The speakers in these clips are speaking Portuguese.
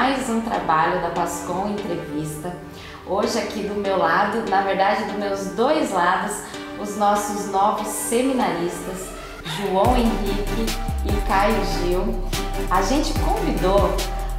mais um trabalho da Pascom Entrevista. Hoje aqui do meu lado, na verdade dos meus dois lados, os nossos novos seminaristas, João Henrique e Caio Gil. A gente convidou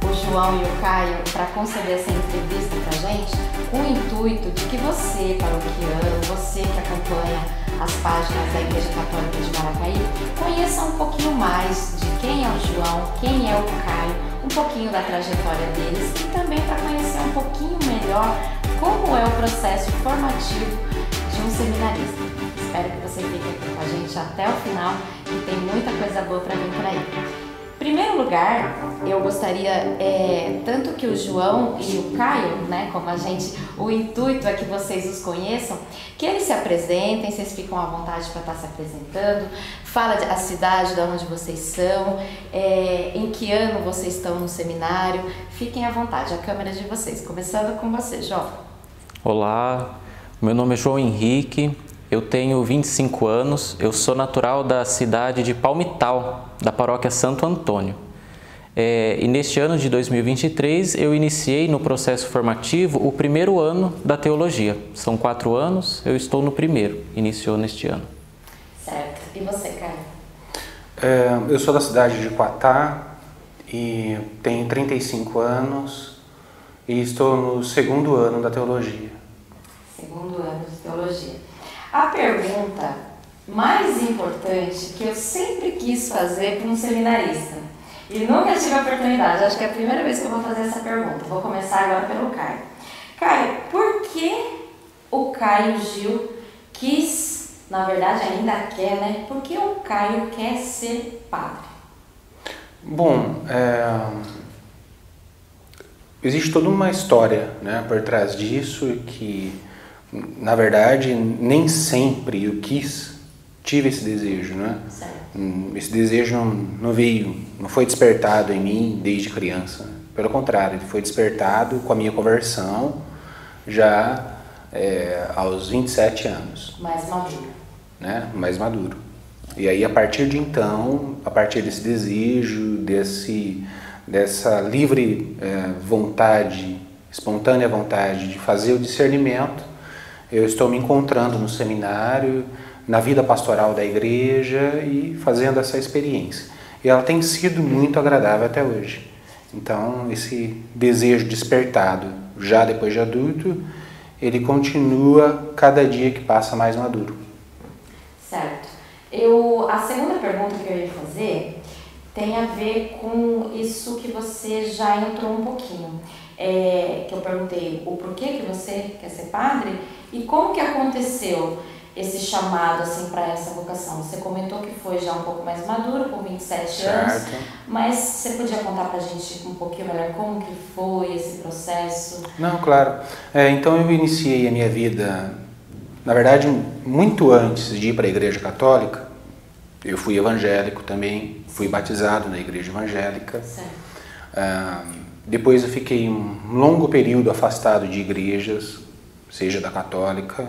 o João e o Caio para conceder essa entrevista para a gente com o intuito de que você, paroquiano, você que acompanha as páginas da Igreja Católica de Maracaí, conheça um pouquinho mais de quem é o João, quem é o Caio, um pouquinho da trajetória deles e também para conhecer um pouquinho melhor como é o processo formativo de um seminarista. Espero que você fique aqui com a gente até o final e tem muita coisa boa para vir por aí. Em primeiro lugar, eu gostaria, tanto que o João e o Caio, né, como a gente, o intuito é que vocês os conheçam, que eles se apresentem, vocês ficam à vontade para estar se apresentando, fala a cidade de onde vocês são, em que ano vocês estão no seminário, fiquem à vontade, a câmera é de vocês, começando com você, João. Olá, meu nome é João Henrique. Eu tenho 25 anos, eu sou natural da cidade de Palmital, da paróquia Santo Antônio. E neste ano de 2023 eu iniciei no processo formativo o primeiro ano da teologia. São 4 anos, eu estou no primeiro, iniciou neste ano. Certo. E você, Caio? Eu sou da cidade de Quatá e tenho 35 anos e estou no segundo ano da teologia. Segundo ano de teologia. A pergunta mais importante que eu sempre quis fazer para um seminarista e nunca tive a oportunidade, acho que é a primeira vez que eu vou fazer essa pergunta. Vou começar agora pelo Caio. Caio, por que o Caio Gil quis, na verdade ainda quer, né? Por que o Caio quer ser padre? Bom, existe toda uma história, né, por trás disso que, na verdade, nem sempre eu tive esse desejo, né? Certo. Esse desejo não veio, não foi despertado em mim desde criança. Pelo contrário, ele foi despertado com a minha conversão já aos 27 anos. Mais maduro. Né? Mais maduro. E aí, a partir de então, a partir desse desejo, dessa livre vontade, espontânea vontade de fazer o discernimento, eu estou me encontrando no seminário, na vida pastoral da igreja e fazendo essa experiência. E ela tem sido muito agradável até hoje. Então, esse desejo despertado, já depois de adulto, ele continua cada dia que passa mais maduro. Certo. A segunda pergunta que eu ia fazer tem a ver com isso que você já entrou um pouquinho. Que eu perguntei o porquê que você quer ser padre e como que aconteceu esse chamado assim para essa vocação. Você comentou que foi já um pouco mais maduro, com 27 anos, mas você podia contar pra gente um pouquinho melhor como que foi esse processo? Não, claro. Então eu iniciei a minha vida, na verdade, muito antes de ir para a Igreja Católica. Eu fui evangélico também, fui batizado na Igreja Evangélica. Certo. Depois eu fiquei um longo período afastado de igrejas, seja da católica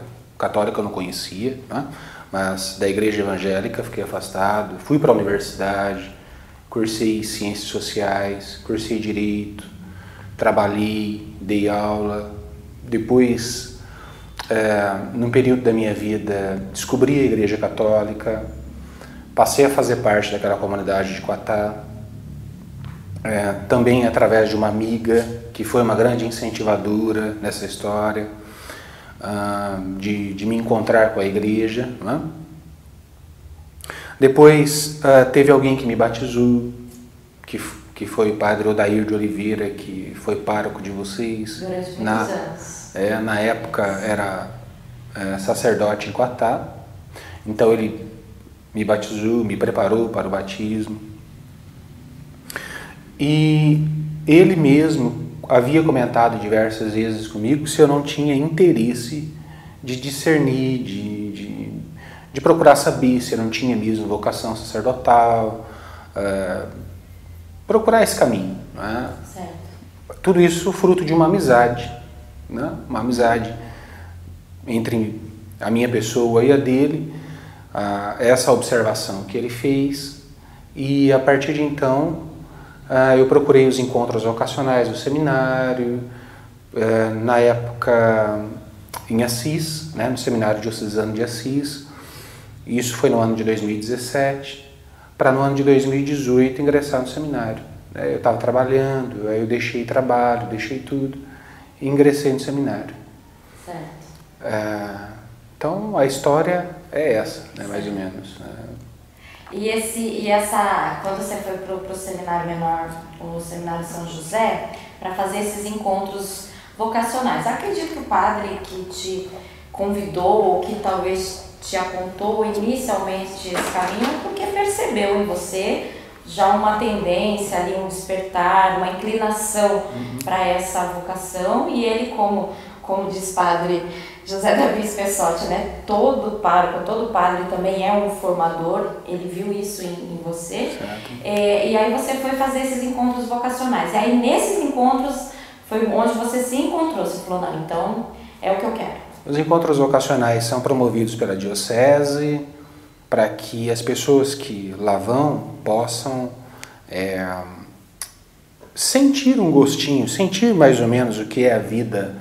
eu não conhecia, né? Mas da igreja evangélica fiquei afastado, fui para a universidade, cursei ciências sociais, cursei direito, trabalhei, dei aula. Depois, num período da minha vida, descobri a igreja católica, passei a fazer parte daquela comunidade de Quatá, também através de uma amiga que foi uma grande incentivadora nessa história, de me encontrar com a igreja, né? Depois teve alguém que me batizou, que foi o padre Odair de Oliveira, que foi pároco de vocês. Durante muitos anos. Na época era sacerdote em Quatá, então ele me batizou, me preparou para o batismo. E ele mesmo havia comentado diversas vezes comigo se eu não tinha interesse de discernir, de procurar saber se eu não tinha mesmo vocação sacerdotal, procurar esse caminho. Né? Certo. Tudo isso fruto de uma amizade, né? Uma amizade entre a minha pessoa e a dele, essa observação que ele fez, e a partir de então Eu procurei os encontros vocacionais do seminário, na época em Assis, né, no Seminário Diocesano de Assis. Isso foi no ano de 2017, para no ano de 2018 ingressar no seminário. Eu estava trabalhando, aí eu deixei trabalho, deixei tudo e ingressei no seminário. Certo. Então a história é essa, né, mais ou menos. Quando você foi para o seminário menor, o seminário São José, para fazer esses encontros vocacionais, acredito que o padre que te convidou, ou que talvez te apontou inicialmente esse caminho, porque percebeu em você já uma tendência ali, um despertar, uma inclinação para essa vocação, e ele, como diz padre José Davi Pessotti, né? Todo pároco, todo padre também é um formador, ele viu isso em você. E aí você foi fazer esses encontros vocacionais. E aí nesses encontros foi onde você se encontrou, você falou, não, então é o que eu quero. Os encontros vocacionais são promovidos pela diocese para que as pessoas que lá vão possam sentir um gostinho, sentir mais ou menos o que é a vida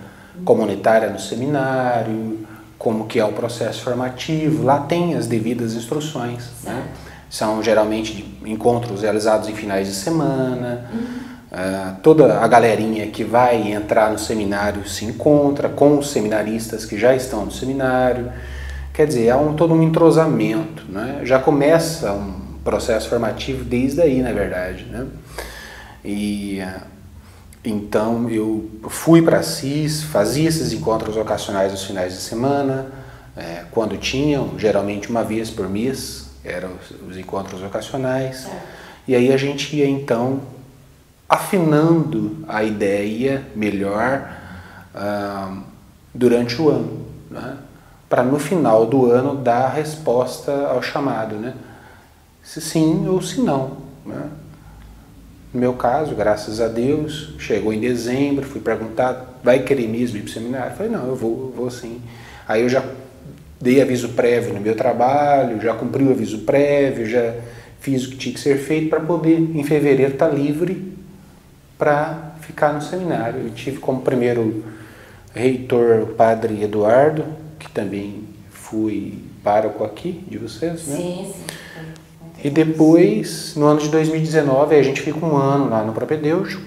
comunitária no seminário, como que é o processo formativo. Lá tem as devidas instruções, né? São geralmente encontros realizados em finais de semana. Toda a galerinha que vai entrar no seminário se encontra com os seminaristas que já estão no seminário. Quer dizer, todo um entrosamento, né? Já começa um processo formativo desde aí, na verdade, né? Então eu fui para Assis, fazia esses encontros ocasionais nos finais de semana, quando tinham, geralmente uma vez por mês, eram os encontros ocasionais. E aí a gente ia então afinando a ideia melhor durante o ano, né? Para no final do ano dar a resposta ao chamado, né? Se sim ou se não, né? No meu caso, graças a Deus, chegou em dezembro, fui perguntar, vai querer mesmo ir para o seminário? Eu falei, não, eu vou sim. Aí eu já dei aviso prévio no meu trabalho, já cumpri o aviso prévio, já fiz o que tinha que ser feito para poder, em fevereiro, estar livre para ficar no seminário. Eu tive como primeiro reitor o padre Eduardo, que também fui pároco aqui de vocês, né? Sim. E depois, no ano de 2019, a gente fica um ano lá no Propedêutico,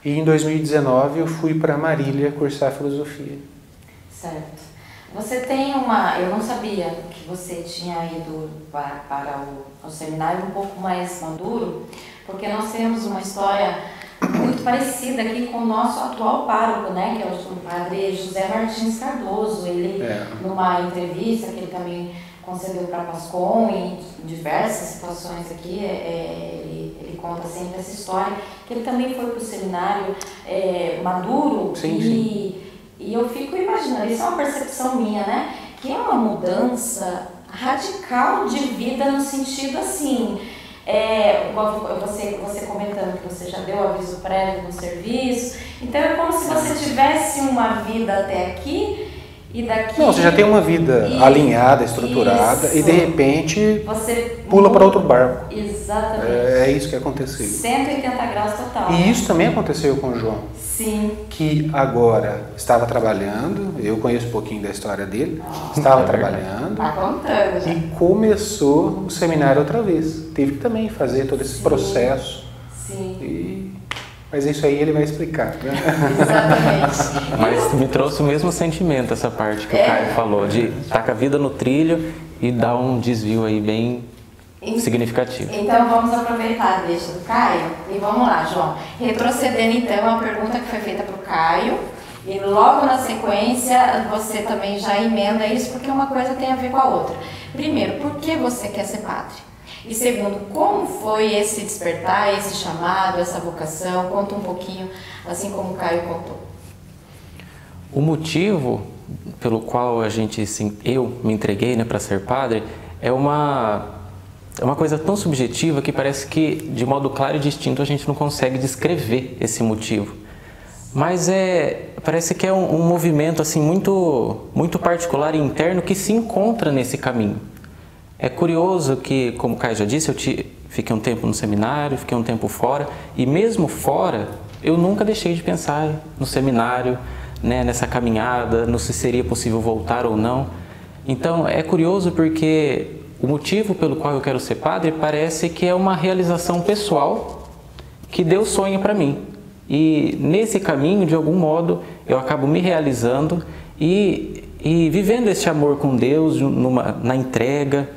e em 2019 eu fui para Marília cursar filosofia. Certo. Você tem eu não sabia que você tinha ido para o seminário um pouco mais maduro, porque nós temos uma história muito parecida aqui com o nosso atual pároco, né, que é o padre José Martins Cardoso. Ele, numa entrevista que ele também concedeu para Pascom, em diversas situações aqui, ele conta sempre essa história, que ele também foi para o seminário maduro. Sim. E eu fico imaginando, isso é uma percepção minha, né, que é uma mudança radical de vida no sentido assim, você comentando que você já deu aviso prévio no serviço, então é como se você tivesse uma vida até aqui e daqui... Não, você já tem uma vida alinhada, estruturada, e de repente você pula para outro barco. Exatamente. É isso que aconteceu. 180 graus total. E isso também aconteceu com o João. Sim. Que agora estava trabalhando, eu conheço um pouquinho da história dele, estava trabalhando. Tá contando já. E começou o seminário outra vez. Teve que também fazer todo esse processo. Sim. Mas isso aí ele vai explicar, né? Exatamente. Mas me trouxe o mesmo sentimento essa parte que o Caio falou, de estar com a vida no trilho e dar um desvio aí bem significativo. Então vamos aproveitar a deixa do Caio e vamos lá, João. Retrocedendo então a pergunta que foi feita para o Caio, e logo na sequência você também já emenda isso, porque uma coisa tem a ver com a outra. Primeiro, por que você quer ser padre? E segundo, como foi esse despertar, esse chamado, essa vocação? Conta um pouquinho, assim como o Caio contou. O motivo pelo qual eu me entreguei, né, para ser padre é uma coisa tão subjetiva que parece que, de modo claro e distinto, a gente não consegue descrever esse motivo. Mas parece que é um movimento assim, muito particular e interno que se encontra nesse caminho. É curioso que, como o Caio já disse, fiquei um tempo no seminário, fiquei um tempo fora, e mesmo fora, eu nunca deixei de pensar no seminário, né, nessa caminhada, no se seria possível voltar ou não. Então, é curioso porque o motivo pelo qual eu quero ser padre parece que é uma realização pessoal que Deus sonha para mim. E nesse caminho, de algum modo, eu acabo me realizando e vivendo esse amor com Deus na entrega,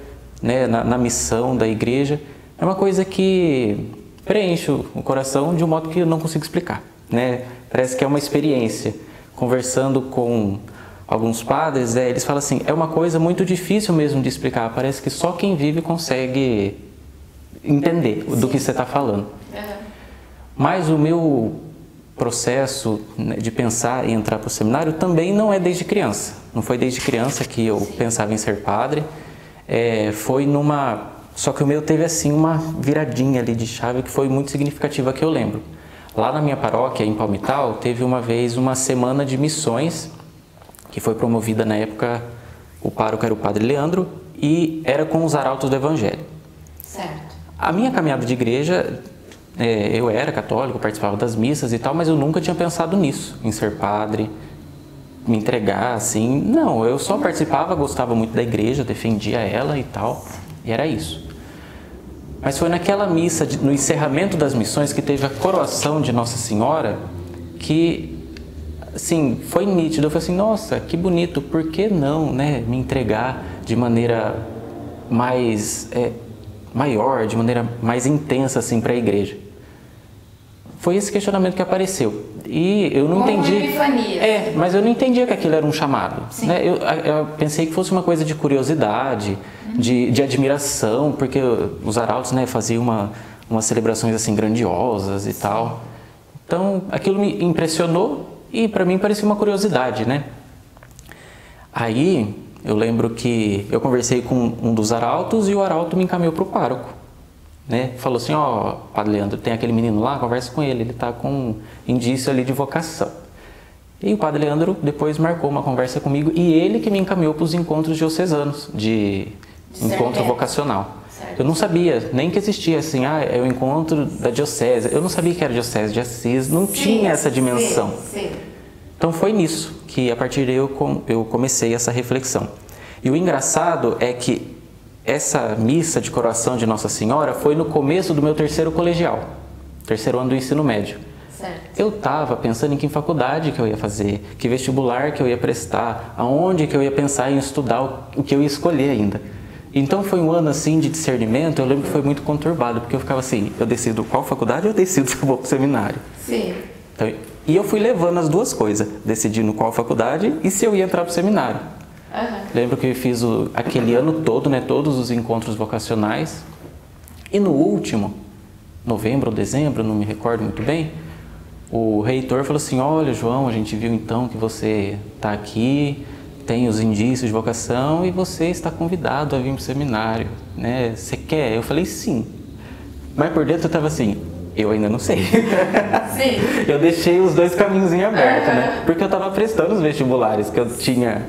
né, na missão da igreja. É uma coisa que preenche o coração de um modo que eu não consigo explicar, né? Parece que é uma experiência. Conversando com alguns padres, eles falam assim, é uma coisa muito difícil mesmo de explicar, parece que só quem vive consegue entender do que você está falando. Mas o meu processo, né, de pensar em entrar para o seminário também não é desde criança. Não foi desde criança que eu pensava em ser padre. Só que o meu teve assim uma viradinha ali de chave que foi muito significativa, que eu lembro. Lá na minha paróquia, em Palmital, teve uma vez uma semana de missões, que foi promovida na época, o pároco era o padre Leandro, e era com os arautos do Evangelho. Certo. A minha caminhada de igreja, eu era católico, participava das missas e tal, mas eu nunca tinha pensado nisso, em ser padre, me entregar assim. Não, eu só participava, gostava muito da igreja, defendia ela e tal, e era isso. Mas foi naquela missa, no encerramento das missões, que teve a coroação de Nossa Senhora, que, assim, foi nítido. Eu falei assim, nossa, que bonito, por que não, né, me entregar de maneira mais maior, de maneira mais intensa, assim, para a igreja? Foi esse questionamento que apareceu. E eu não entendi. Uma epifania. Mas eu não entendia que aquilo era um chamado. Né? Eu pensei que fosse uma coisa de curiosidade, de admiração, porque os arautos, né, faziam umas celebrações assim grandiosas e tal. Então aquilo me impressionou e para mim parecia uma curiosidade, né? Aí eu lembro que eu conversei com um dos arautos e o arauto me encaminhou para o pároco. Né? Falou assim, ó, padre Leandro, tem aquele menino lá, conversa com ele está com indício ali de vocação. E o padre Leandro depois marcou uma conversa comigo e ele que me encaminhou para os encontros diocesanos, de encontro vocacional. Certo. Eu não sabia nem que existia assim, é o encontro da diocese, eu não sabia que era diocese de Assis, não tinha essa dimensão. Sim. Então foi nisso que a partir daí eu comecei essa reflexão. E o engraçado é que essa missa de coroação de Nossa Senhora foi no começo do meu terceiro colegial, terceiro ano do ensino médio. Certo. Eu estava pensando em que faculdade que eu ia fazer, que vestibular que eu ia prestar, aonde que eu ia pensar em estudar, o que eu ia escolher ainda. Então foi um ano assim de discernimento, eu lembro que foi muito conturbado, porque eu ficava assim, eu decido qual faculdade ou eu decido se eu vou para o seminário. Sim. Então, e eu fui levando as duas coisas, decidindo qual faculdade e se eu ia entrar para o seminário. Lembro que eu fiz aquele ano todo, né, todos os encontros vocacionais. E no último, novembro ou dezembro, não me recordo muito bem, o reitor falou assim, olha João, a gente viu então que você está aqui, tem os indícios de vocação e você está convidado a vir para o seminário, né? Você quer? Eu falei sim. Mas por dentro eu estava assim, eu ainda não sei. Sim. Eu deixei os dois caminhos em aberto, né? Porque eu estava prestando os vestibulares que eu tinha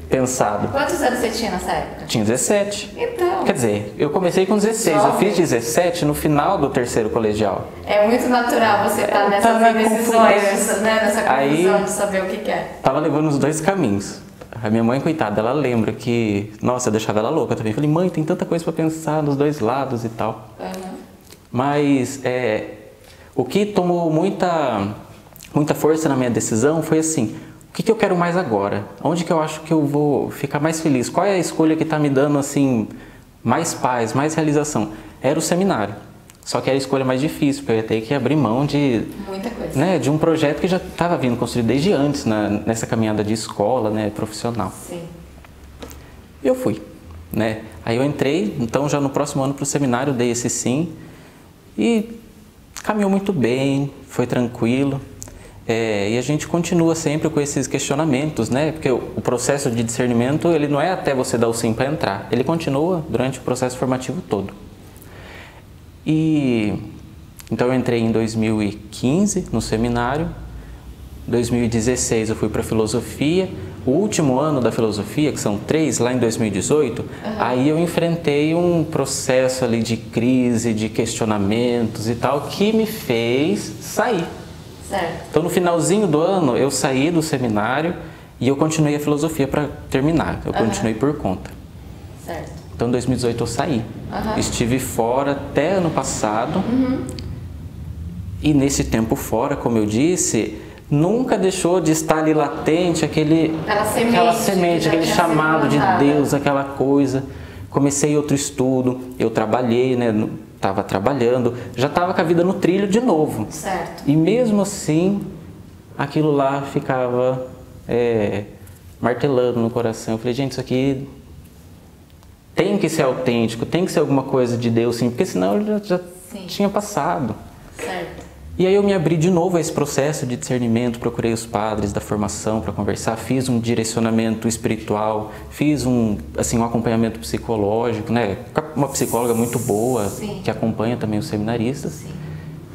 pensado. Quantos anos você tinha nessa época? Tinha 17. Então. Quer dizer, eu comecei com 16, eu fiz 17 no final do terceiro colegial. É muito natural você estar nessas indecisões, né? Nessa confusão de saber o que quer. Tava levando os dois caminhos. A minha mãe, coitada, ela lembra que, nossa, eu deixava ela louca também. Eu falei, mãe, tem tanta coisa para pensar nos dois lados e tal. Mas o que tomou muita força na minha decisão foi assim, o que eu quero mais agora? Onde que eu acho que eu vou ficar mais feliz? Qual é a escolha que está me dando assim mais paz, mais realização? Era o seminário. Só que era a escolha mais difícil, porque eu ia ter que abrir mão de muita coisa, né, de um projeto que já estava vindo construído desde antes nessa caminhada de escola, né, profissional. Sim. Eu fui, né? Aí eu entrei, então já no próximo ano para o seminário dei esse sim e caminhou muito bem, foi tranquilo. E a gente continua sempre com esses questionamentos, né? Porque o processo de discernimento, ele não é até você dar o sim para entrar, ele continua durante o processo formativo todo. E então eu entrei em 2015 no seminário, 2016 eu fui para filosofia, O último ano da filosofia, que são 3, lá em 2018, aí eu enfrentei um processo ali de crise, de questionamentos e tal, que me fez sair. Certo. Então, no finalzinho do ano, eu saí do seminário e eu continuei a filosofia para terminar. Eu continuei por conta. Certo. Então, em 2018 eu saí. Estive fora até ano passado. E nesse tempo fora, como eu disse, nunca deixou de estar ali latente aquela semente, aquele chamado de Deus, aquela coisa. Comecei outro estudo, eu trabalhei, né? Estava trabalhando, já estava com a vida no trilho de novo. Certo. E mesmo assim, aquilo lá ficava martelando no coração. Eu falei, gente, isso aqui tem que ser autêntico, tem que ser alguma coisa de Deus, sim, porque senão eu já tinha passado. Certo. E aí eu me abri de novo a esse processo de discernimento, procurei os padres da formação para conversar, fiz um direcionamento espiritual, fiz um acompanhamento psicológico, né? Uma psicóloga muito boa, que acompanha também os seminaristas.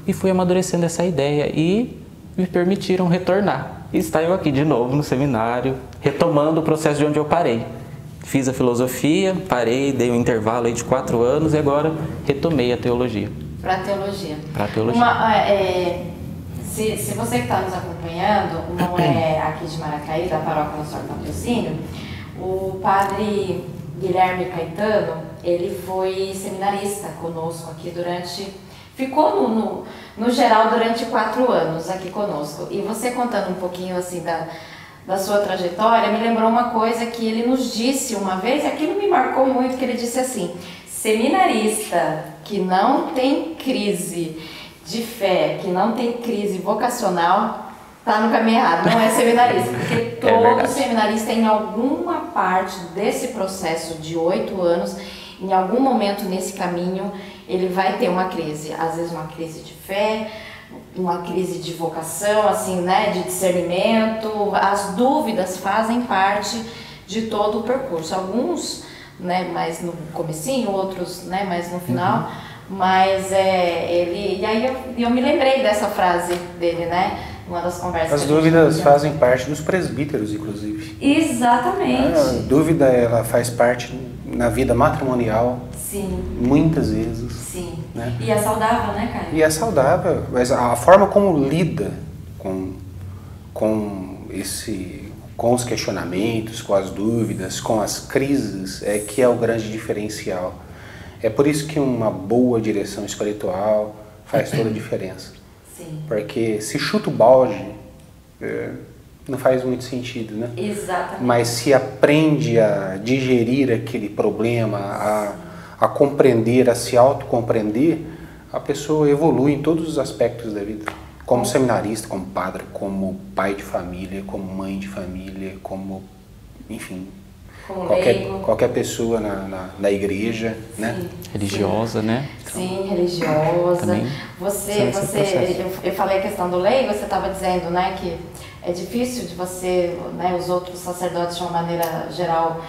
E fui amadurecendo essa ideia e me permitiram retornar. E está eu aqui de novo no seminário, retomando o processo de onde eu parei. Fiz a filosofia, parei, dei um intervalo aí de 4 anos e agora retomei a teologia. Para a teologia. Para a teologia. Se você que está nos acompanhando, não é aqui de Maracaí, da paróquia Nosso Senhor do Patrocínio, o padre Guilherme Caetano, ele foi seminarista conosco aqui ficou no geral durante 4 anos aqui conosco. E você contando um pouquinho assim da sua trajetória, me lembrou uma coisa que ele nos disse uma vez, e aquilo me marcou muito, que ele disse assim: seminarista que não tem crise de fé, que não tem crise vocacional, está no caminho errado, não é seminarista. Porque todo seminarista, em alguma parte desse processo de 8 anos, em algum momento nesse caminho, ele vai ter uma crise. Às vezes uma crise de fé, uma crise de vocação, assim, né, de discernimento. As dúvidas fazem parte de todo o percurso. Alguns, né, mais no comecinho, outros, né, mais no final, mas ele... E aí eu me lembrei dessa frase dele, né, uma das conversas. As dúvidas fazem parte dos presbíteros, inclusive. Exatamente. A dúvida, ela faz parte na vida matrimonial. Sim. Muitas vezes. Sim. Né? E é saudável, né, Caio? E é saudável, mas a forma como lida com os questionamentos, com as dúvidas, com as crises, é que é o grande diferencial. É por isso que uma boa direção espiritual faz toda a diferença. Sim. Porque se chuta o balde, não faz muito sentido, né? Exatamente. Mas se aprende a digerir aquele problema, a compreender, a se autocompreender, a pessoa evolui em todos os aspectos da vida. Como seminarista, como padre, como pai de família, como mãe de família, como, enfim, qualquer pessoa na igreja, sim, né? Religiosa, né? Sim, religiosa. Também eu falei a questão do leigo, você estava dizendo, né, que é difícil de você, né, os outros sacerdotes de uma maneira geral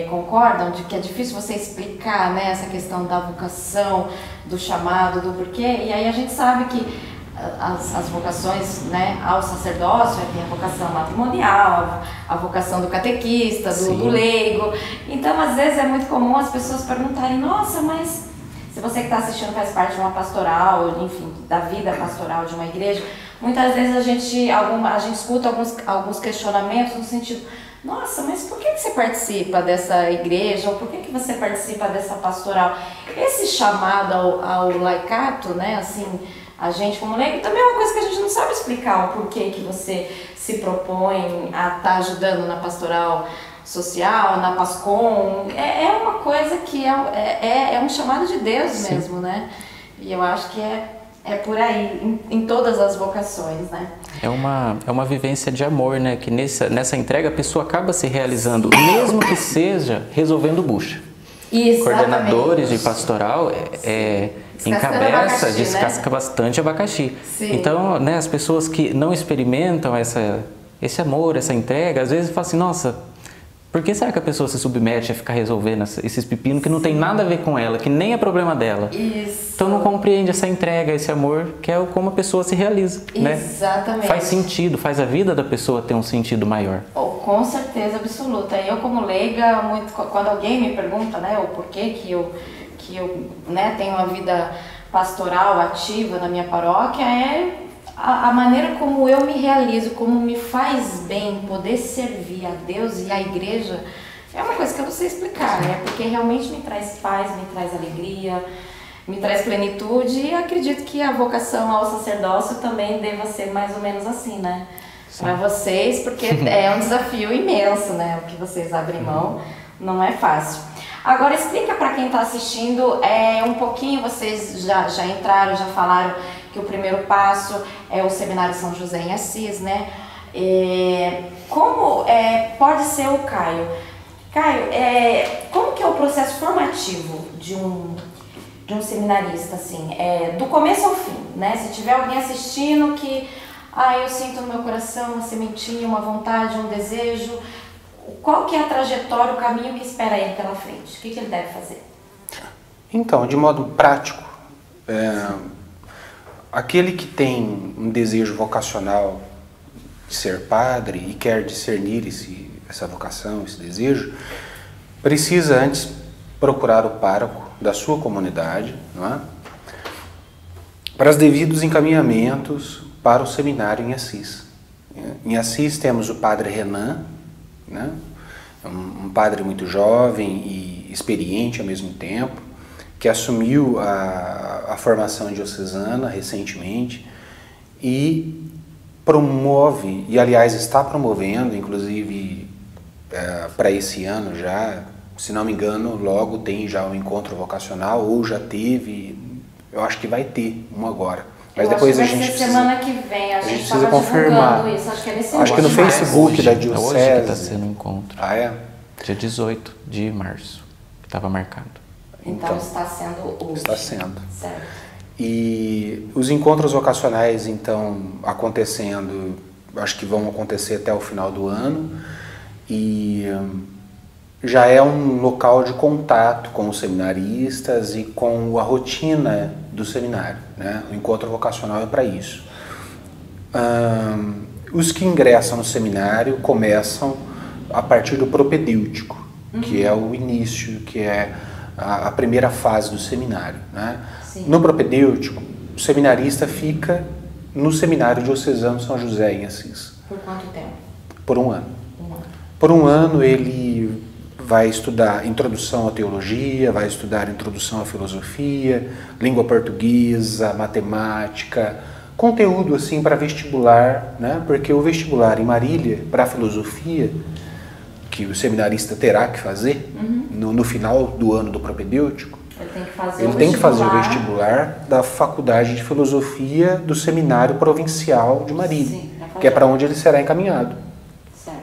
concordam de que é difícil você explicar, né, essa questão da vocação, do chamado, do porquê, e aí a gente sabe que as vocações, né, ao sacerdócio, tem a vocação matrimonial, a vocação do catequista, do leigo. Então, às vezes é muito comum as pessoas perguntarem: nossa, mas se você que está assistindo faz parte de uma pastoral, enfim, da vida pastoral de uma igreja, muitas vezes a gente escuta alguns questionamentos no sentido: nossa, mas por que você participa dessa igreja? Ou por que você participa dessa pastoral? Esse chamado ao laicato, né, assim, a gente como leigo, também é uma coisa que a gente não sabe explicar, o porquê que você se propõe a estar ajudando na pastoral social, na PASCOM. É uma coisa que é um chamado de Deus mesmo, né? E eu acho que é por aí, em todas as vocações, né? É uma vivência de amor, né? Que nessa entrega a pessoa acaba se realizando, mesmo que seja resolvendo bucha. Exatamente. Coordenadores de pastoral encabeça, descasca, né, bastante abacaxi. Sim. Então, né, as pessoas que não experimentam esse amor, essa entrega, às vezes falam assim: nossa, por que será que a pessoa se submete a ficar resolvendo esses pepinos que não tem nada a ver com ela, que nem é problema dela? Isso. Então não compreende essa entrega, esse amor, que é como a pessoa se realiza. Exatamente. Né? Faz sentido, faz a vida da pessoa ter um sentido maior. Com certeza absoluta. Eu como leiga, quando alguém me pergunta, né, o porquê que eu né, tenho uma vida pastoral ativa na minha paróquia, é a maneira como eu me realizo, como me faz bem poder servir a Deus e a igreja, é uma coisa que eu não sei explicar, né? Porque realmente me traz paz, me traz alegria, me traz plenitude, e acredito que a vocação ao sacerdócio também deva ser mais ou menos assim, né? Para vocês, porque é um desafio imenso, né? O que vocês abrem mão não é fácil. Agora explica para quem está assistindo um pouquinho, vocês já entraram, já falaram que o primeiro passo é o Seminário São José em Assis, né? Como pode ser o Caio? Caio, como que é o processo formativo de um seminarista, assim, do começo ao fim, né? Se tiver alguém assistindo que, eu sinto no meu coração uma sementinha, uma vontade, um desejo, qual que é a trajetória, o caminho que espera ele pela frente? O que ele deve fazer? Então, de modo prático, aquele que tem um desejo vocacional de ser padre e quer discernir essa vocação, esse desejo, precisa antes procurar o pároco da sua comunidade, não é? Para os devidos encaminhamentos para o seminário em Assis. Em Assis temos o padre Renan, né? Um padre muito jovem e experiente ao mesmo tempo, que assumiu a formação diocesana recentemente e promove, e aliás está promovendo, inclusive para esse ano já, se não me engano, logo tem já um encontro vocacional, ou já teve, eu acho que vai ter um agora. Mas depois a gente precisa, semana que vem, a gente precisa confirmar. Isso, acho que no Facebook da Diocese. Hoje que está sendo o encontro. Ah, é? Dia 18 de março, que estava marcado. Então está sendo hoje. Está sendo. Certo. E os encontros vocacionais, então, acontecendo, acho que vão acontecer até o final do ano. E já é um local de contato com os seminaristas e com a rotina do seminário, né? O encontro vocacional é para isso. Os que ingressam no seminário começam a partir do propedêutico, que é o início, que é a primeira fase do seminário, né? No propedêutico, o seminarista fica no Seminário Diocesano São José em Assis. Por quanto tempo? Por um ano. Por um ano ele vai estudar introdução à teologia, vai estudar introdução à filosofia, língua portuguesa, matemática, conteúdo assim para vestibular, né? Porque o vestibular em Marília para a filosofia, que o seminarista terá que fazer no final do ano do propedêutico, ele tem que fazer o vestibular da Faculdade de Filosofia do Seminário Provincial de Marília, que é para onde ele será encaminhado. Certo.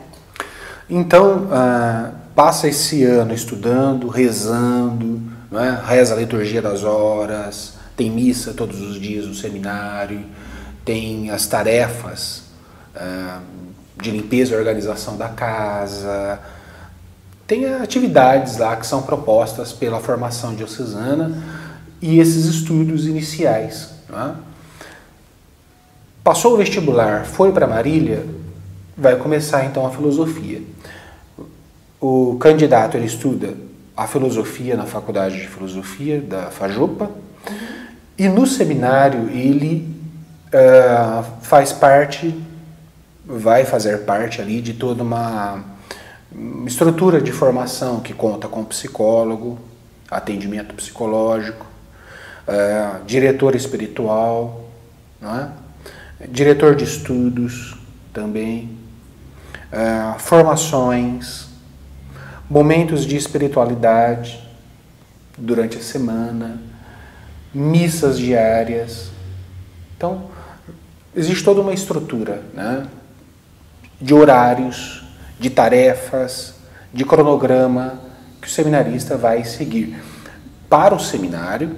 Então, passa esse ano estudando, rezando, né? Reza a liturgia das horas, tem missa todos os dias no seminário, tem as tarefas de limpeza e organização da casa, tem atividades lá que são propostas pela formação diocesana e esses estudos iniciais, né? Passou o vestibular, foi para Marília, vai começar então a filosofia. O candidato ele estuda a filosofia na Faculdade de Filosofia da FAJOPA e no seminário ele vai fazer parte ali de toda uma estrutura de formação que conta com psicólogo, atendimento psicológico, diretor espiritual, não é? Diretor de estudos também, formações, momentos de espiritualidade durante a semana, missas diárias. Então, existe toda uma estrutura, né? De horários, de tarefas, de cronograma que o seminarista vai seguir para o seminário,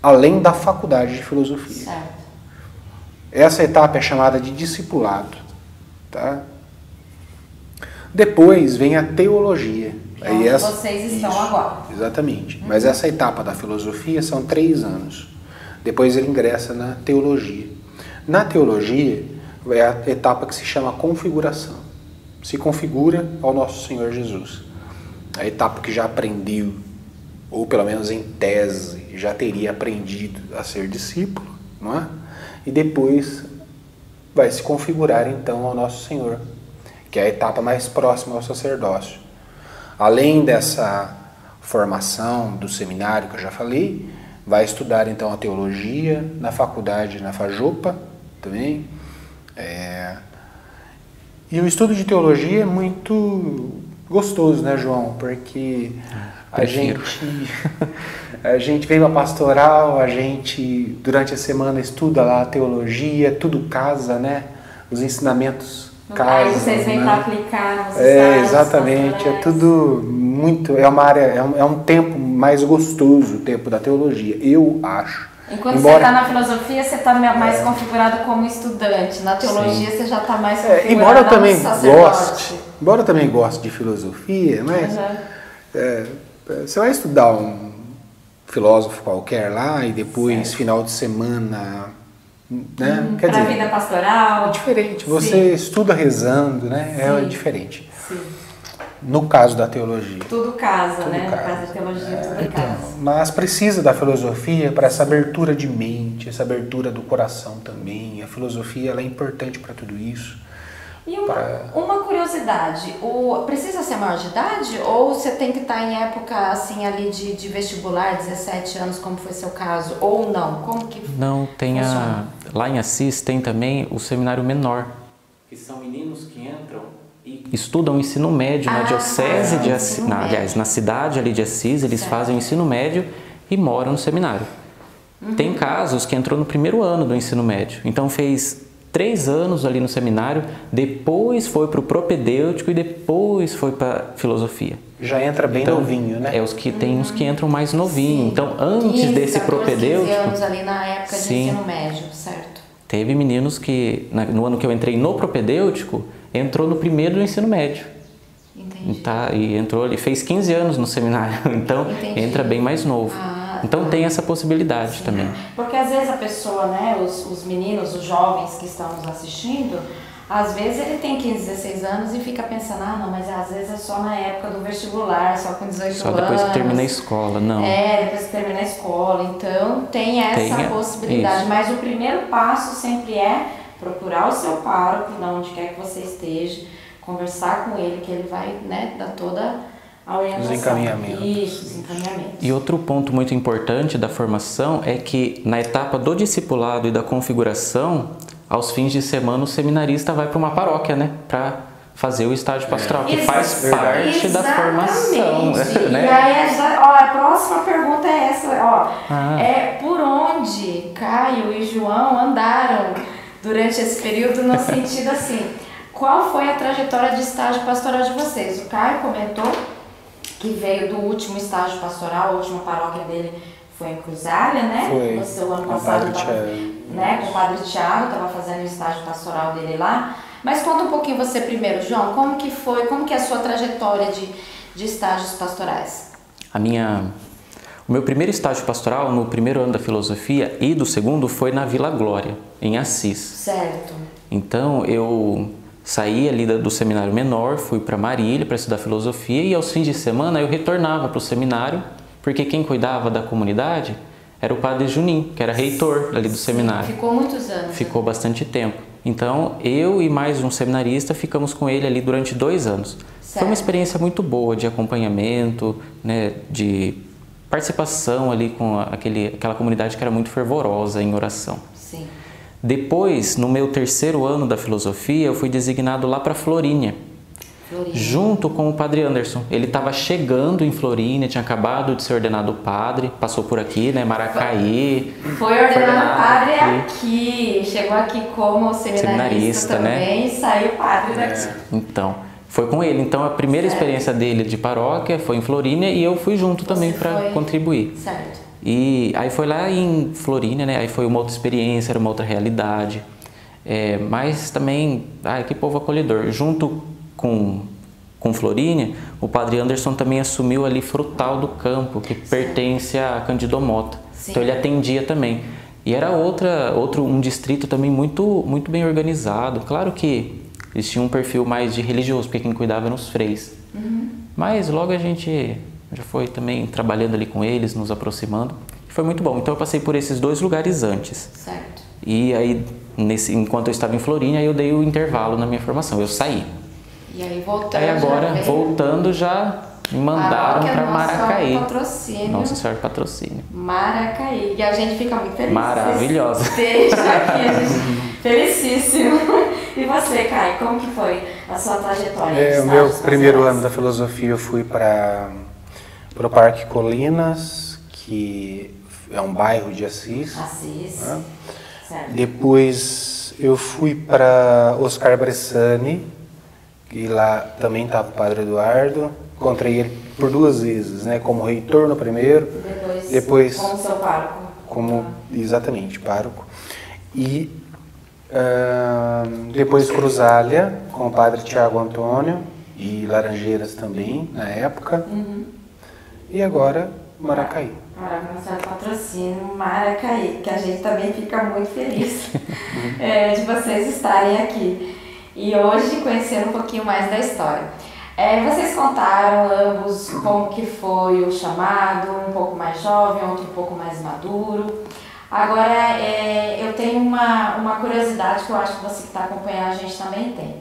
além da Faculdade de Filosofia. Certo. Essa etapa é chamada de discipulado, tá? Depois vem a teologia. Onde vocês estão agora. Exatamente. Mas essa etapa da filosofia são 3 anos. Depois ele ingressa na teologia. Na teologia é a etapa que se chama configuração. se configura ao nosso Senhor Jesus. A etapa que já aprendeu, ou pelo menos em tese, já teria aprendido a ser discípulo, não é? E depois vai se configurar então ao nosso Senhor, que é a etapa mais próxima ao sacerdócio. Além dessa formação do seminário que eu já falei, vai estudar então a teologia na faculdade, na FAJOPA também. E o estudo de teologia é muito gostoso, né, João? Porque a gente vem para pastoral, a gente durante a semana estuda lá a teologia, tudo casa, né? Os ensinamentos casam. Vocês vêm, né, para aplicar nos exatamente, é tudo muito, é uma área, é um tempo mais gostoso, o tempo da teologia, eu acho. Enquanto você está na filosofia, você está mais configurado como estudante. Na teologia, você já está mais configurado embora eu como também sacerdote. Embora eu também goste de filosofia, mas você vai estudar um filósofo qualquer lá e depois, final de semana, né? Quer dizer, para a vida pastoral. É diferente. Você estuda rezando, né? É diferente. Sim. No caso da teologia. Tudo casa, né? No caso da teologia, tudo casa. Mas precisa da filosofia para essa abertura de mente, essa abertura do coração também. A filosofia ela é importante para tudo isso. E uma curiosidade, precisa ser maior de idade ou você tem que estar em época assim ali de vestibular, 17 anos, como foi seu caso, ou não? Como que não, tem funciona? Lá em Assis tem também o seminário menor, que são meninos que entram e estudam o ensino médio na diocese de Assis, aliás, na cidade ali de Assis, eles fazem o ensino médio e moram no seminário. Tem casos que entrou no primeiro ano do ensino médio, então fez 3 anos ali no seminário, depois foi para o propedêutico e depois foi para filosofia. Já entra bem novinho, né? Tem uns que entram mais novinho. Sim. Então, antes 15, desse 14, propedêutico... 15 anos ali na época de ensino médio, certo? Teve meninos que, no ano que eu entrei no propedêutico, entrou no primeiro do ensino médio. Entendi. E entrou ali, fez 15 anos no seminário, então entra bem mais novo. Então tem essa possibilidade também. Porque às vezes a pessoa, né, os meninos, os jovens que estão nos assistindo, às vezes ele tem 15, 16 anos e fica pensando, não, mas às vezes é só na época do vestibular, só com 18 anos. Só depois que termina a escola, não. Depois que termina a escola, então tem essa possibilidade. Isso. Mas o primeiro passo sempre é procurar o seu pároco, de onde quer que você esteja, conversar com ele, que ele vai, né, dar toda a orientação. Os encaminhamentos. Isso, os encaminhamentos. E outro ponto muito importante da formação é que na etapa do discipulado e da configuração, aos fins de semana o seminarista vai para uma paróquia, né, para fazer o estágio pastoral, que faz parte da formação. Né? E aí, a próxima pergunta é essa, por onde Caio e João andaram durante esse período, no sentido assim, qual foi a trajetória de estágio pastoral de vocês? O Caio comentou que veio do último estágio pastoral, a última paróquia dele foi em Cruzália, né? Foi. Você, o ano passado, com o Padre Tiago, estava fazendo o estágio pastoral dele lá. Mas conta um pouquinho você primeiro, João, como que foi, como que é a sua trajetória de estágios pastorais? O meu primeiro estágio pastoral, no primeiro ano da filosofia e do segundo, foi na Vila Glória, em Assis. Certo. Então, eu saí ali do seminário menor, fui para Marília para estudar filosofia e aos fins de semana eu retornava para o seminário, porque quem cuidava da comunidade era o padre Juninho, que era reitor ali do seminário. Ficou muitos anos. Ficou bastante tempo. Então, eu e mais um seminarista ficamos com ele ali durante 2 anos. Certo. Foi uma experiência muito boa de acompanhamento, né, de participação ali com aquela comunidade que era muito fervorosa em oração. Sim. Depois, no meu 3º ano da filosofia, eu fui designado lá para Florínia, junto com o padre Anderson. Ele estava chegando em Florínia, tinha acabado de ser ordenado padre, passou por aqui, né, Maracaí. Foi ordenado padre aqui, chegou aqui como seminarista também, né? E saiu padre daqui. Então, foi com ele. Então, a primeira experiência dele de paróquia foi em Florínia e eu fui junto também para contribuir. Certo. E aí foi lá em Florínia, né? Aí foi uma outra experiência, era uma outra realidade. Mas também, que povo acolhedor. Junto com Florínia, o padre Anderson também assumiu ali Frutal do Campo, que pertence a Cândido Mota. Sim. Então ele atendia também. E era um distrito também muito, muito bem organizado. Claro que Eles tinham um perfil mais de religioso, porque quem cuidava eram os freis. Mas logo a gente já foi também trabalhando ali com eles, nos aproximando. Foi muito bom. Então eu passei por esses 2 lugares antes. Certo. E aí, enquanto eu estava em Florinha, eu dei o intervalo na minha formação. Eu saí. E aí voltando. Aí agora, voltando, já me mandaram para Maracaí. Patrocínio. Nossa Senhora Patrocínio. Maracaí. E a gente fica muito feliz. Maravilhosa. Esteja aqui, a gente felicíssimo. E você, Caio, como que foi a sua trajetória? O meu primeiro ano da filosofia eu fui para o Parque Colinas, que é um bairro de Assis. Assis. Né? Certo. Depois eu fui para Oscar Bressani, que lá também estava o Padre Eduardo. Encontrei ele por 2 vezes, né? Como reitor no primeiro, depois como seu pároco. Exatamente, pároco. E depois Cruzália, com o Padre Tiago Antônio, e Laranjeiras também, na época. E agora Maracaí. Maracaí, Patrocínio, Maracaí, que a gente também fica muito feliz de vocês estarem aqui. E hoje conhecer um pouquinho mais da história. Vocês contaram ambos como que foi o chamado, um pouco mais jovem, outro um pouco mais maduro. Agora, eu tenho uma curiosidade que eu acho que você que está acompanhando a gente também tem.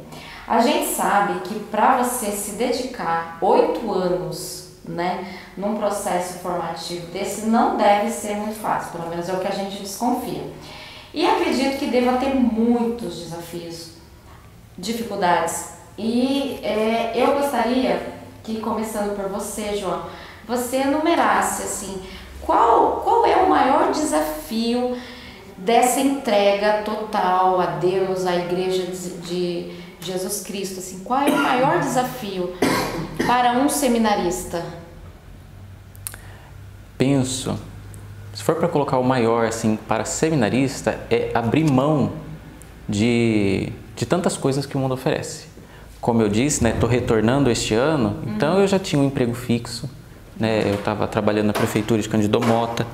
A gente sabe que para você se dedicar 8 anos, né, num processo formativo desse, não deve ser muito fácil, pelo menos é o que a gente desconfia. E acredito que deva ter muitos desafios, dificuldades. E eu gostaria que, começando por você, João, você enumerasse assim, qual é o maior desafio dessa entrega total a Deus, à Igreja de Jesus Cristo, assim, qual é o maior desafio para um seminarista? Penso, se for para colocar o maior assim para seminarista, é abrir mão de tantas coisas que o mundo oferece. Como eu disse, né, estou retornando este ano, então eu já tinha um emprego fixo, né, eu estava trabalhando na prefeitura de Cândido Mota,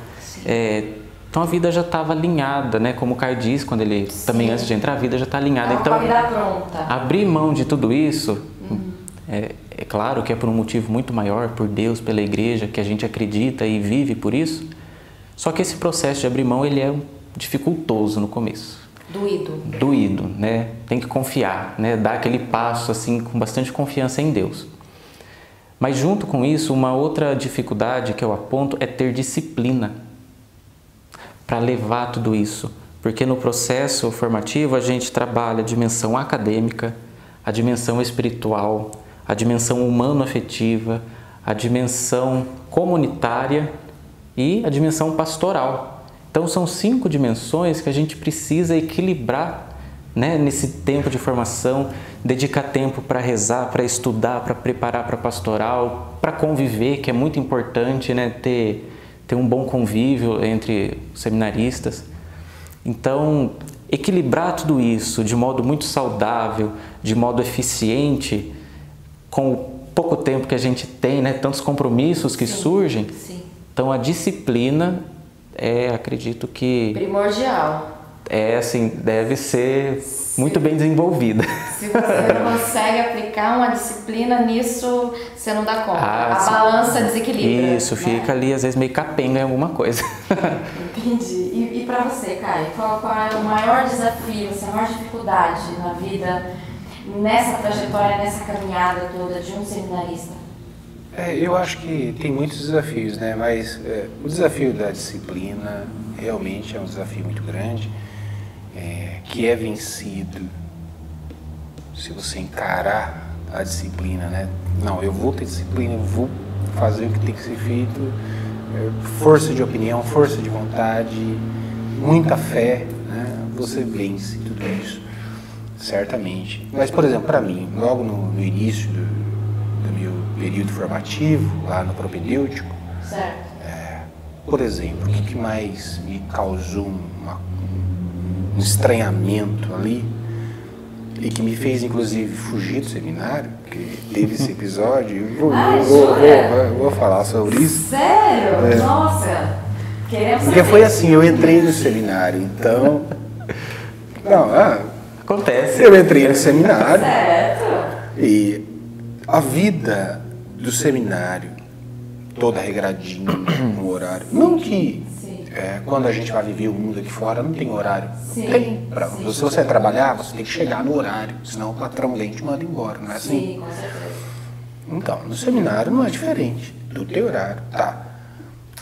então a vida já estava alinhada, né, como o Caio disse, quando ele também antes de entrar, a vida já está alinhada. Então, a vida pronta. Abrir mão de tudo isso, é claro que é por um motivo muito maior, por Deus, pela igreja, que a gente acredita e vive por isso, só que esse processo de abrir mão, ele é dificultoso no começo. Doído, né? Tem que confiar, né? Dar aquele passo assim com bastante confiança em Deus. Mas junto com isso, uma outra dificuldade que eu aponto é ter disciplina para levar tudo isso. Porque no processo formativo a gente trabalha a dimensão acadêmica, a dimensão espiritual, a dimensão humano-afetiva, a dimensão comunitária e a dimensão pastoral. Então são 5 dimensões que a gente precisa equilibrar, né, nesse tempo de formação, dedicar tempo para rezar, para estudar, para preparar para pastoral, para conviver, que é muito importante, né, ter um bom convívio entre os seminaristas. Então, equilibrar tudo isso de modo muito saudável, de modo eficiente, com o pouco tempo que a gente tem, né, tantos compromissos que surgem. Sim. Então a disciplina acredito que primordial. Assim, deve ser muito bem desenvolvida. Se você não consegue aplicar uma disciplina nisso, você não dá conta. A balança desequilibra. Isso, fica ali às vezes meio capenga em alguma coisa. Entendi. E para você, Caio, qual é o maior desafio, a maior dificuldade na vida, nessa trajetória, nessa caminhada toda de um seminarista? Eu acho que tem muitos desafios, né? Mas o desafio da disciplina realmente é um desafio muito grande, que é vencido se você encarar a disciplina, né? Não, eu vou ter disciplina, eu vou fazer o que tem que ser feito, força de opinião, força de vontade, muita fé, né? Você vence tudo isso, certamente. Mas, por exemplo, para mim, logo no início do meu período formativo, lá no propedêutico, certo. Por exemplo, o que mais me causou um estranhamento ali e que me fez, inclusive, fugir do seminário, porque teve esse episódio, eu vou falar sobre isso. Sério? Nossa! Porque foi assim, eu entrei no seminário, então... Acontece. Eu entrei no seminário Certo. e a vida do seminário, toda regradinha, no horário. Não que quando a gente vai viver o mundo aqui fora, não tem horário. Sim, Tem. sim. Se você trabalhar, você tem que chegar no horário, senão o patrão vem e te manda embora, não é assim? Sim, com certeza. Então, no seminário não é diferente. Tudo tem horário, tá.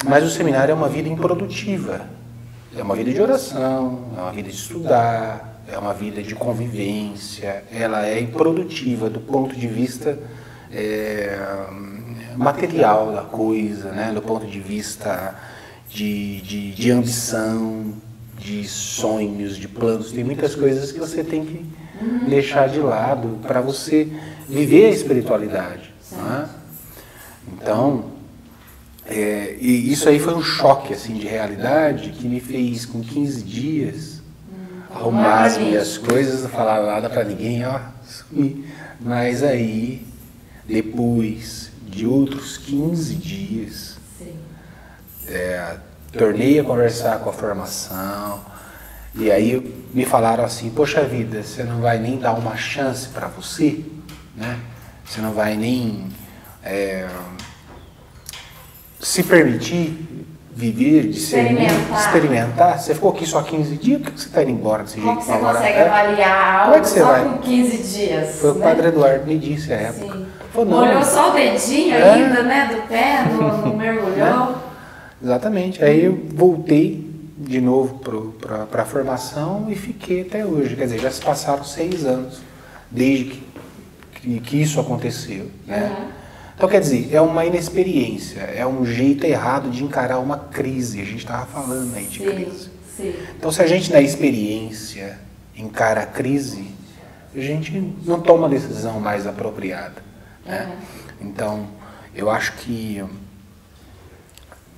Mas o seminário é uma vida improdutiva. É uma vida de oração, é uma vida de estudar, é uma vida de convivência. Ela é improdutiva do ponto de vista material da coisa, né? Do ponto de vista de ambição, de sonhos, de planos. Tem muitas coisas que você tem que deixar de lado para você viver a espiritualidade. Né? Então, e isso aí foi um choque assim, de realidade que me fez, com 15 dias, arrumar as minhas coisas, não falar nada para ninguém, ó, sumi. Mas aí, depois de outros 15 dias, tornei a conversar com a formação, e aí me falaram assim, poxa vida, você não vai nem dar uma chance para você, né? Você não vai nem se permitir viver, de experimentar. Você ficou aqui só 15 dias, por que você está indo embora desse jeito? Como que você consegue avaliar algo só com 15 dias? Foi o Padre Eduardo me disse à época. Sim. Falou, olhou só o dedinho ainda, né, do pé, não mergulhou. Exatamente. Aí eu voltei de novo para a formação e fiquei até hoje. Quer dizer, já se passaram 6 anos desde que isso aconteceu. Né? Então, quer dizer, é uma inexperiência, é um jeito errado de encarar uma crise. A gente estava falando aí de crise. Sim. Então, se a gente, na experiência, encara a crise, a gente não toma a decisão mais apropriada. Né? Então, eu acho que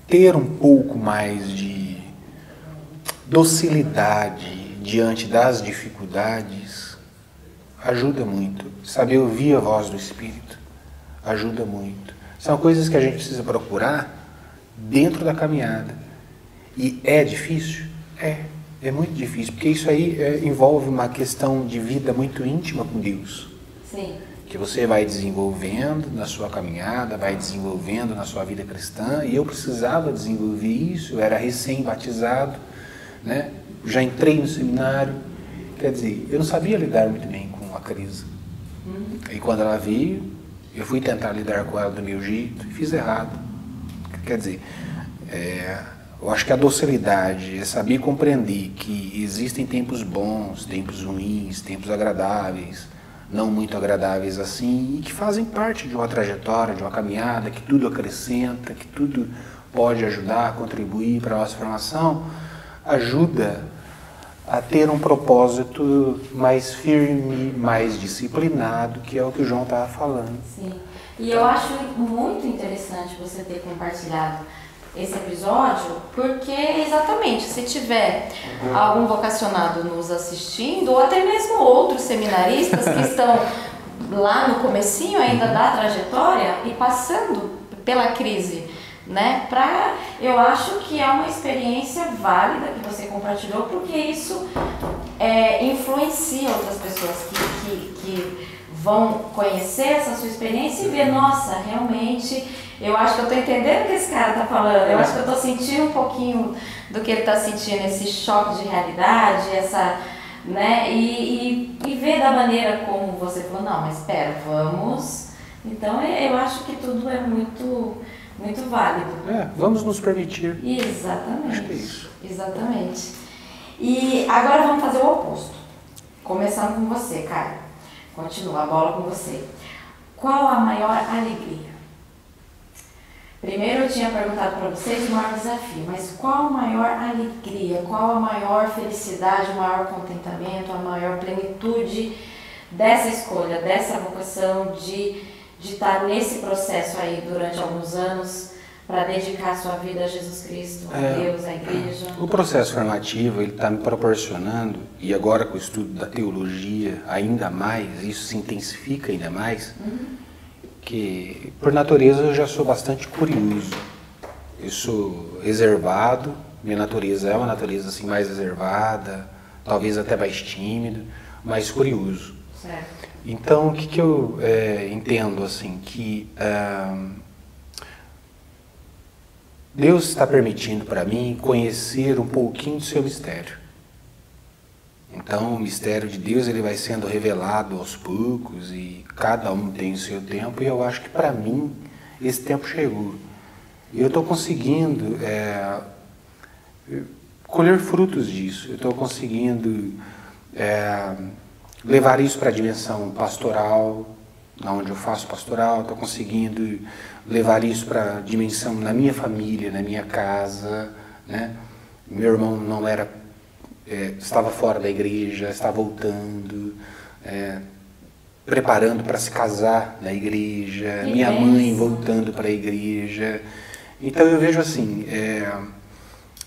ter um pouco mais de docilidade diante das dificuldades ajuda muito. Saber ouvir a voz do Espírito ajuda muito. São coisas que a gente precisa procurar dentro da caminhada. E é difícil? É muito difícil, porque isso aí envolve uma questão de vida muito íntima com Deus. Sim. Que você vai desenvolvendo na sua caminhada, vai desenvolvendo na sua vida cristã, e eu precisava desenvolver isso, eu era recém-batizado, né? Já entrei no seminário, quer dizer, eu não sabia lidar muito bem com a crise. E quando ela veio, eu fui tentar lidar com ela do meu jeito e fiz errado. Quer dizer, eu acho que a docilidade é saber compreender que existem tempos bons, tempos ruins, tempos agradáveis, não muito agradáveis assim, e que fazem parte de uma trajetória, de uma caminhada, que tudo acrescenta, que tudo pode ajudar, contribuir para a nossa formação, ajuda a ter um propósito mais firme, mais disciplinado, que é o que o João estava falando. Sim, e eu acho muito interessante você ter compartilhado esse episódio, porque exatamente, se tiver algum vocacionado nos assistindo, ou até mesmo outros seminaristas que estão lá no comecinho ainda da trajetória e passando pela crise, né? Eu acho que é uma experiência válida que você compartilhou, porque isso influencia outras pessoas que vão conhecer essa sua experiência e ver, nossa, realmente, eu acho que eu estou entendendo o que esse cara está falando, eu acho que eu estou sentindo um pouquinho do que ele está sentindo, esse choque de realidade, né? E ver da maneira como você falou, não, mas espera, vamos. Então, eu acho que tudo é muito válido. Vamos nos permitir. Exatamente. Acho que é isso. Exatamente. E agora vamos fazer o oposto. Começando com você, Caio. Continua a bola com você. Qual a maior alegria? Primeiro eu tinha perguntado para vocês o maior desafio, mas qual a maior alegria, qual a maior felicidade, o maior contentamento, a maior plenitude dessa escolha, dessa vocação de estar nesse processo aí durante alguns anos para dedicar a sua vida a Jesus Cristo, a Deus, à igreja? O processo formativo ele está me proporcionando, e agora com o estudo da teologia ainda mais, isso se intensifica ainda mais, que por natureza eu já sou bastante curioso. Eu sou reservado, minha natureza é uma natureza assim mais reservada, talvez até mais tímido, mais curioso. Certo. Então, o que eu entendo, assim, que Deus está permitindo para mim conhecer um pouquinho do seu mistério. Então, o mistério de Deus ele vai sendo revelado aos poucos e cada um tem o seu tempo, e eu acho que para mim esse tempo chegou. E eu estou conseguindo colher frutos disso, eu estou conseguindo levar isso para a dimensão pastoral, onde eu faço pastoral, estou conseguindo levar isso para a dimensão na minha família, na minha casa, né? Meu irmão não era, estava fora da igreja, está voltando, preparando para se casar na igreja, minha mãe voltando para a igreja. Então eu vejo assim,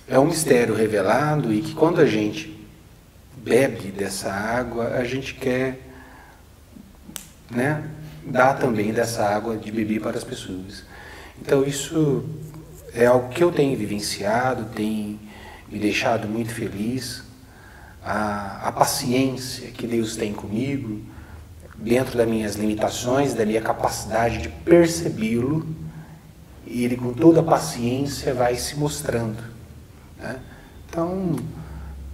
é um mistério revelado e que quando a gente bebe dessa água, a gente quer, né, dar também dessa água de beber para as pessoas. Então isso é algo que eu tenho vivenciado, tem me deixado muito feliz. A paciência que Deus tem comigo, dentro das minhas limitações, da minha capacidade de percebê-lo, e Ele com toda a paciência vai se mostrando, né? Então,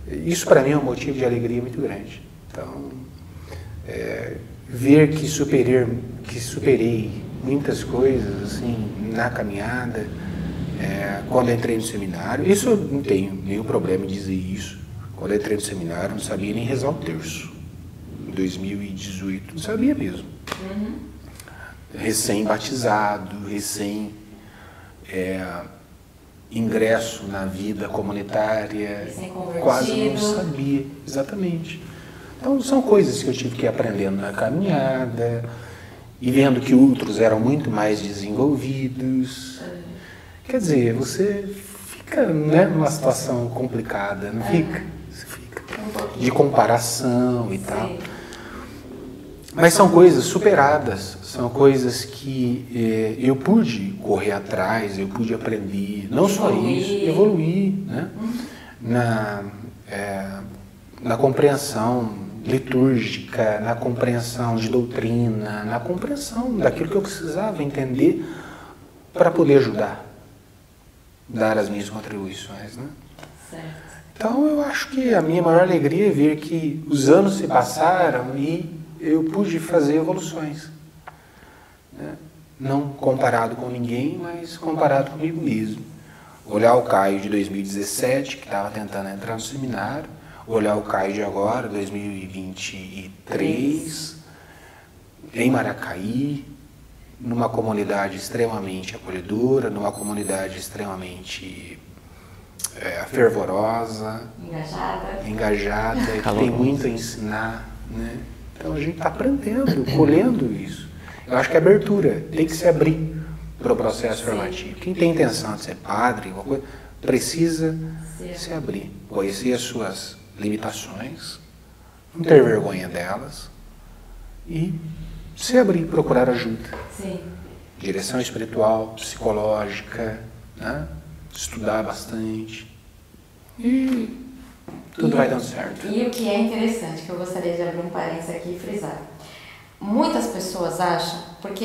isso para mim é um motivo de alegria muito grande. Então, ver que superei muitas coisas assim na caminhada, quando entrei no seminário, isso eu não tenho nenhum problema em dizer isso. Quando entrei no seminário, eu não sabia nem rezar o terço. Em 2018, não sabia mesmo. Recém-batizado, ingresso na vida comunitária, quase não sabia, exatamente. Então são coisas que eu tive que ir aprendendo na caminhada e vendo que outros eram muito mais desenvolvidos. Quer dizer, você fica, né, numa situação complicada, não fica? Você fica de comparação e tal. Mas são coisas superadas, são coisas que eu pude correr atrás, eu pude aprender, não só isso, evoluir, né? Na compreensão litúrgica, na compreensão de doutrina, na compreensão daquilo que eu precisava entender para poder ajudar, dar as minhas contribuições, né? Certo. Então eu acho que a minha maior alegria é ver que os anos se passaram e eu pude fazer evoluções, né? Não comparado com ninguém, mas comparado comigo mesmo. Olhar o Caio de 2017, que estava tentando entrar no seminário, olhar o Caio de agora, 2023, em Maracaí, numa comunidade extremamente acolhedora, numa comunidade extremamente fervorosa, engajada, que tem muito a ensinar, né? Então a gente está aprendendo, colhendo isso. Eu acho que a abertura tem que se abrir para o processo formativo. Quem tem intenção de ser padre, alguma coisa, precisa se abrir, conhecer as suas limitações, não ter vergonha delas e se abrir, procurar ajuda. Sim. Direção espiritual, psicológica, né? Estudar bastante e tudo vai dando certo. E o que é interessante, que eu gostaria de abrir um parênteses aqui e frisar. Muitas pessoas acham, porque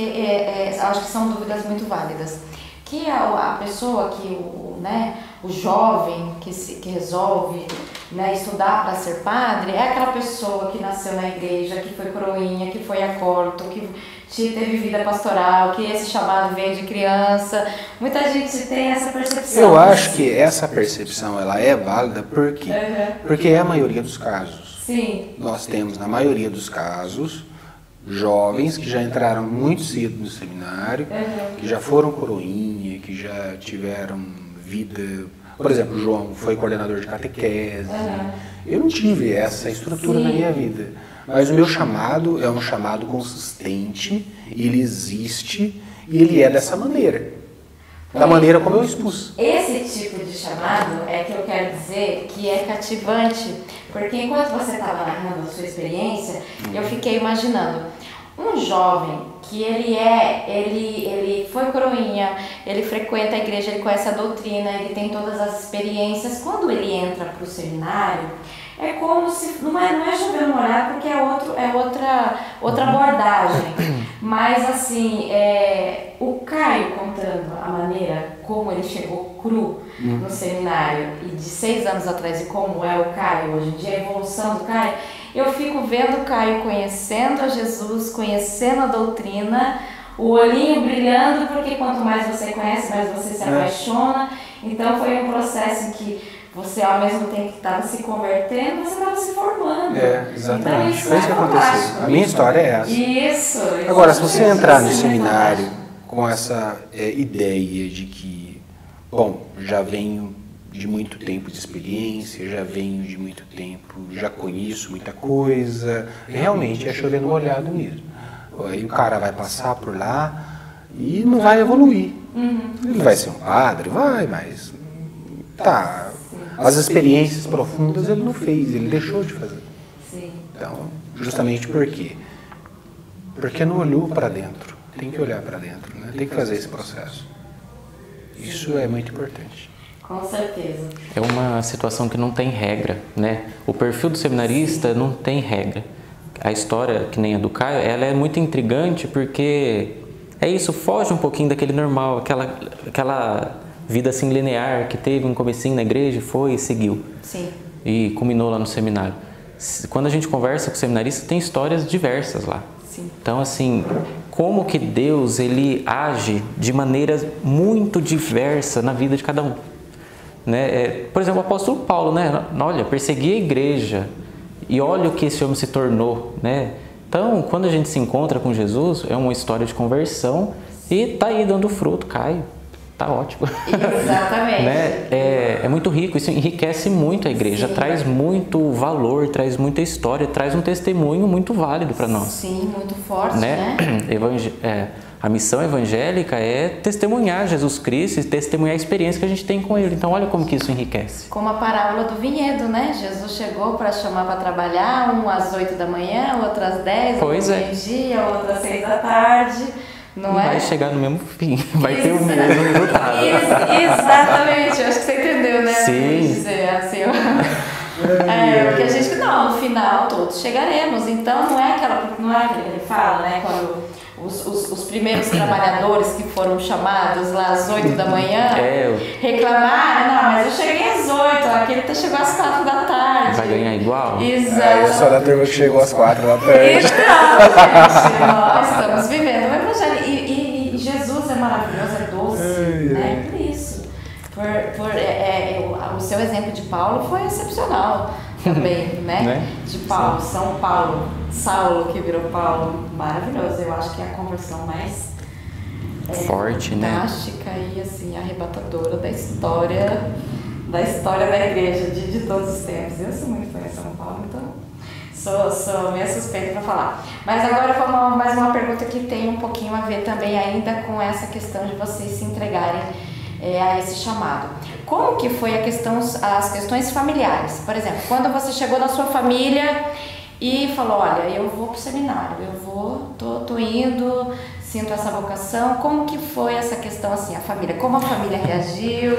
acho que são dúvidas muito válidas, que a pessoa, o jovem que resolve, né, estudar para ser padre, é aquela pessoa que nasceu na igreja, que foi coroinha, que foi acólito, que teve vida pastoral, que esse chamado veio de criança. Muita gente tem essa percepção. Eu acho que essa percepção ela é válida porque é a maioria dos casos. Sim. Nós temos, na maioria dos casos, jovens que já entraram muito cedo no seminário, que já foram coroinha, que já tiveram vida. Por exemplo, o João foi coordenador de catequese. Eu não tive essa estrutura na minha vida. Mas o meu chamado é um chamado consistente, ele existe e ele é dessa maneira. Da maneira como eu expus. Esse tipo de chamado é que eu quero dizer que é cativante, porque enquanto você estava narrando a sua experiência, eu fiquei imaginando um jovem que ele foi coroinha, ele frequenta a igreja, ele conhece a doutrina, ele tem todas as experiências. Quando ele entra para o seminário, é como se, não é chover no molhado, porque é outra abordagem, mas assim, o Caio contando a maneira como ele chegou cru no seminário, e de 6 anos atrás, e como é o Caio hoje em dia, a evolução do Caio, eu fico vendo o Caio conhecendo a Jesus, conhecendo a doutrina, o olhinho brilhando, porque quanto mais você conhece, mais você se apaixona. Então foi um processo em que você, ao mesmo tempo que estava se convertendo, você estava se formando. Exatamente. Então, foi isso que aconteceu. A minha história é essa. Isso. Agora, se você entrar no seminário com essa ideia de que, bom, já venho de muito tempo de experiência, já venho de muito tempo, já conheço muita coisa, realmente é chover no molhado mesmo. Aí o cara vai passar por lá e não vai evoluir. Ele vai ser um padre, mas tá. As experiências profundas ele não fez, ele deixou de fazer. Sim. Então, justamente por quê? Porque não olhou para dentro. Tem que olhar para dentro, né? Tem que fazer esse processo. Isso é muito importante. Com certeza. É uma situação que não tem regra, né? O perfil do seminarista não tem regra. A história, que nem a do Caio, ela é muito intrigante porque é isso, foge um pouquinho daquele normal, aquela vida assim linear que teve um comecinho na igreja, foi e seguiu. Sim. E culminou lá no seminário. Quando a gente conversa com o seminarista, tem histórias diversas lá. Sim. Então, assim, como que Deus, ele age de maneiras muito diversas na vida de cada um. Né? Por exemplo, o apóstolo Paulo, né? Olha, perseguia a igreja e olha o que esse homem se tornou, né? Então, quando a gente se encontra com Jesus, é uma história de conversão e tá aí dando fruto, Caio. Tá ótimo. Exatamente. Né? É muito rico, isso enriquece muito a igreja, traz muito valor, traz muita história, traz um testemunho muito válido para nós. Sim, muito forte, né? A missão evangélica é testemunhar Jesus Cristo e testemunhar a experiência que a gente tem com Ele. Então, olha como que isso enriquece. Como a parábola do vinhedo, né? Jesus chegou para chamar para trabalhar, um às 8 da manhã, outro às 10, outro às meio-dia, outro às 6 da tarde. Não vai chegar no mesmo fim, vai ter o mesmo resultado. Exatamente, eu acho que você entendeu, né? Sim. Dizer assim, porque a gente, no final todos chegaremos. Então não é que ele fala, né? Quando os primeiros trabalhadores que foram chamados lá às 8 da manhã reclamaram, não, mas eu cheguei às 8, aquele chegou às 4 da tarde. Vai ganhar igual? Exato. Eu sou da turma que chegou às 4 da tarde. Então, gente, nós estamos vivendo o Evangelho. E Jesus é maravilhoso, é doce, né? Por isso. O seu exemplo de Paulo foi excepcional também, né? De Paulo, São Paulo, Saulo que virou Paulo, maravilhoso. Eu acho que é a conversão mais forte, fantástica, né? E assim, arrebatadora da história da igreja de todos os tempos. Eu sou muito fã de São Paulo, então sou meio suspeita para falar. Mas agora vamos mais uma pergunta que tem um pouquinho a ver também ainda com essa questão de vocês se entregarem a esse chamado. Como que foi as questões familiares? Por exemplo, quando você chegou na sua família e falou, olha, eu vou pro seminário, tô indo, sinto essa vocação. Como que foi essa questão assim, a família? Como a família reagiu?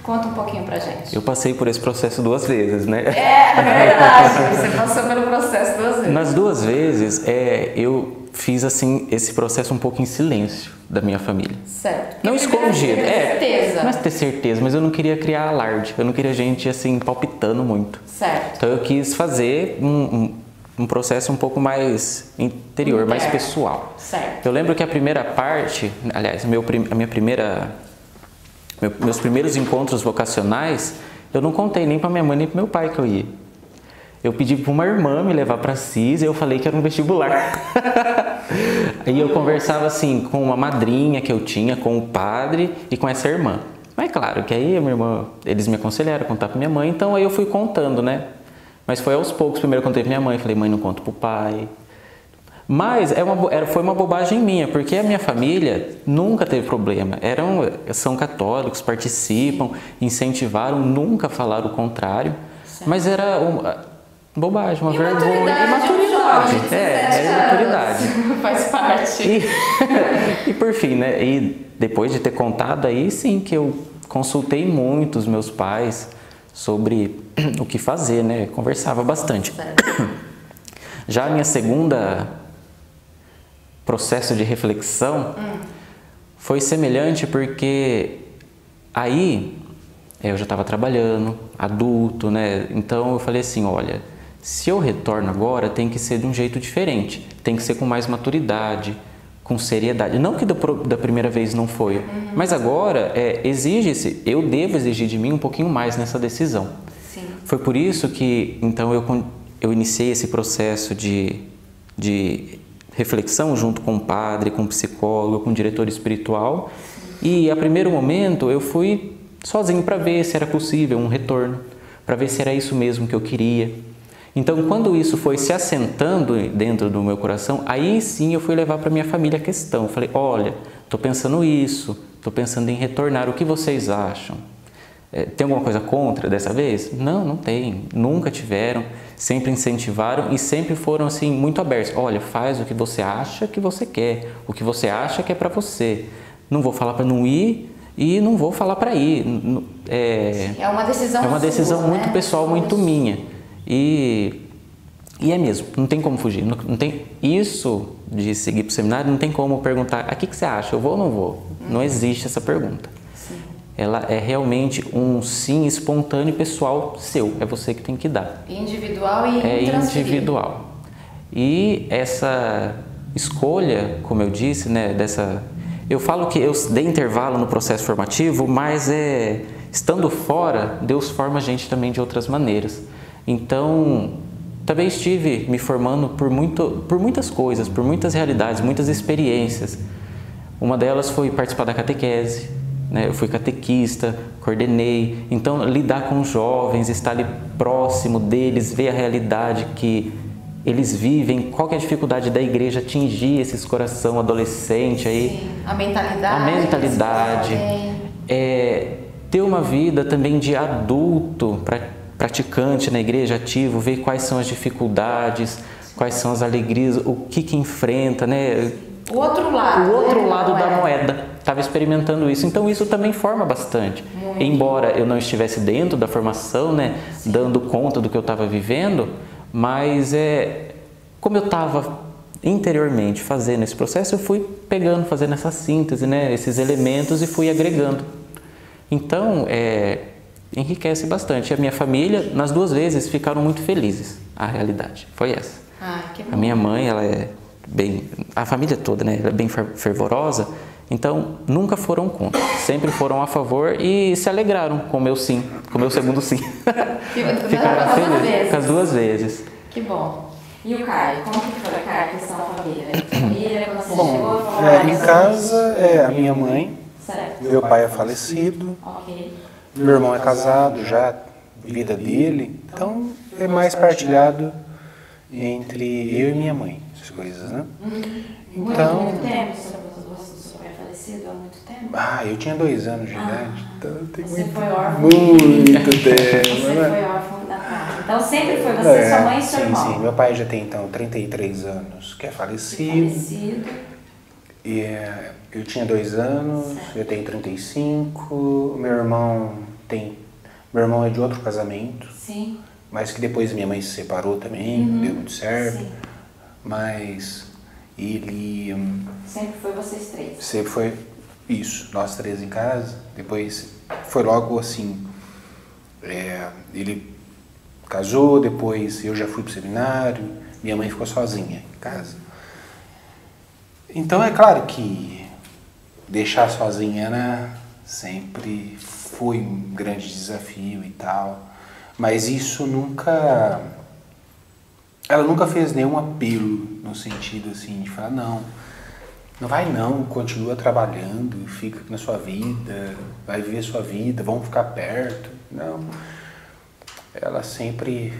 Conta um pouquinho pra gente. Eu passei por esse processo 2 vezes, né? É verdade, você passou pelo processo 2 vezes. Nas 2 vezes, eu fiz assim esse processo um pouco em silêncio da minha família. Certo. Não escondido. Certeza. Não é ter certeza, mas eu não queria criar alarde. Eu não queria gente assim palpitando muito. Certo. Então eu quis fazer um processo um pouco mais interior, mais pessoal. Certo. Eu lembro que a primeira parte, aliás, meus primeiros encontros vocacionais, eu não contei nem para minha mãe nem para meu pai que eu ia. Eu pedi para uma irmã me levar para CIS e eu falei que era um vestibular. Aí eu conversava assim com uma madrinha que eu tinha, com o padre e com essa irmã. Mas claro que aí minha irmã, eles me aconselharam a contar para minha mãe, então aí eu fui contando, né? Mas foi aos poucos. Primeiro eu contei para minha mãe, falei, mãe, não conto pro pai. Mas foi uma bobagem minha, porque a minha família nunca teve problema. São católicos, participam, incentivaram, nunca falaram o contrário. Certo. Mas era bobagem, uma vergonha. Imaturidade. Imaturidade. Faz parte. E por fim, né? E depois de ter contado, aí sim que eu consultei muito os meus pais sobre o que fazer, né? Conversava bastante. Já a minha segunda processo de reflexão foi semelhante, porque aí eu já estava trabalhando, adulto, né? Então eu falei assim, olha, se eu retorno agora, tem que ser de um jeito diferente, tem que ser com mais maturidade, com seriedade. Não que da primeira vez não foi, mas agora exige-se, eu devo exigir de mim um pouquinho mais nessa decisão. Sim. Foi por isso que então eu iniciei esse processo de reflexão junto com o padre, com o psicólogo, com o diretor espiritual. E a primeiro momento eu fui sozinho para ver se era possível um retorno, para ver se era isso mesmo que eu queria. Então, quando isso foi se assentando dentro do meu coração, aí sim eu fui levar para minha família a questão. Falei, olha, estou pensando isso, estou pensando em retornar, o que vocês acham? Tem alguma coisa contra dessa vez? Não, não tem, nunca tiveram, sempre incentivaram e sempre foram assim muito abertos. Olha, faz o que você acha que você quer, o que você acha que é para você. Não vou falar para não ir e não vou falar para ir. É uma decisão É uma decisão sua, muito né? pessoal, muito minha. E é mesmo, não tem como fugir. Não tem, isso de seguir para o seminário, não tem como perguntar, o que você acha, eu vou ou não vou? Não existe essa pergunta. Sim. Ela é realmente um sim espontâneo e pessoal seu, é você que tem que dar. Individual e intransferível. Individual. E essa escolha, como eu disse, né, eu falo que eu dei intervalo no processo formativo, mas estando fora, Deus forma a gente também de outras maneiras. Então, também estive me formando por muitas coisas, por muitas realidades, muitas experiências. Uma delas foi participar da catequese, né? Eu fui catequista, coordenei. Então, lidar com os jovens, estar ali próximo deles, ver a realidade que eles vivem, qual que é a dificuldade da igreja atingir esses coração adolescente aí. Sim, a mentalidade. A mentalidade. Ter uma vida também de adulto, praticante na igreja, ativo, ver quais são as dificuldades, quais são as alegrias, o que enfrenta, né? O outro lado. O outro lado da moeda. Estava experimentando isso. Então, isso também forma bastante. Muito. Embora eu não estivesse dentro da formação, né? Dando conta do que eu estava vivendo, mas como eu estava interiormente fazendo esse processo, eu fui pegando, fazendo essa síntese, né? Esses elementos e fui agregando. Então, enriquece bastante. A minha família, nas duas vezes, ficaram muito felizes. A realidade foi essa. Que bom. A minha mãe, ela é bem... A família toda, né? Ela é bem fervorosa. Então, nunca foram contra. Sempre foram a favor e se alegraram com o meu sim, com o meu segundo sim. Ficaram felizes com as duas vezes. Que bom. E o Caio? Como que foi, Caio, a questão da família? Família, quando você Bom, chegou, em casa a minha mãe, certo. meu pai é falecido, Ok. meu irmão é casado já, vida dele, então é mais partilhado entre eu e minha mãe, as coisas, né? Então, Muito tempo do seu pai falecido? Há muito tempo? eu tinha 2 anos de idade, então tem Você muito, foi órfão. muito tempo, Você né? foi órfão da casa. Então sempre foi você, sua mãe e seu irmão? Sim, meu pai já tem então 33 anos que é falecido. E eu tinha 2 anos, certo. Eu tenho 35, meu irmão é de outro casamento. Sim. Mas que depois minha mãe se separou também, deu muito certo. Sim. Mas ele... Sempre foi vocês 3? Sempre foi isso, nós 3 em casa. Depois foi logo assim, ele casou, depois eu já fui pro seminário, minha mãe ficou sozinha em casa. Então é claro que deixar sozinha sempre foi um grande desafio e tal, mas isso ela nunca fez nenhum apelo no sentido assim de falar, não vai não, continua trabalhando, fica na sua vida, vai viver sua vida, vamos ficar perto, não. Ela sempre,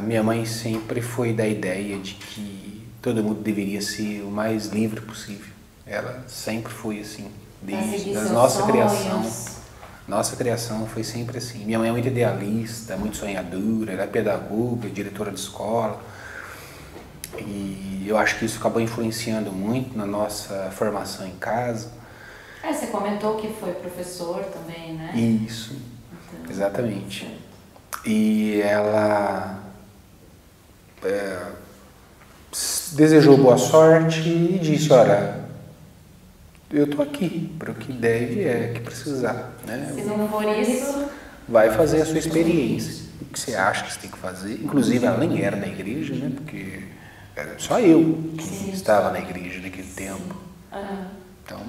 minha mãe sempre foi da ideia de que todo mundo deveria ser o mais livre possível. Ela sempre foi assim, desde a nossa criação. Nossa criação foi sempre assim. Minha mãe é muito idealista, muito sonhadora, ela é pedagoga, diretora de escola. E eu acho que isso acabou influenciando muito na nossa formação em casa. Você comentou que foi professor também, né? Isso, exatamente. E ela desejou boa sorte e disse, olha, eu estou aqui para o que deve que precisar, né? Se não for isso, vai fazer a sua experiência. O que você acha que você tem que fazer? Inclusive, ela nem era na igreja, né? Porque era só eu que estava na igreja naquele tempo. Então,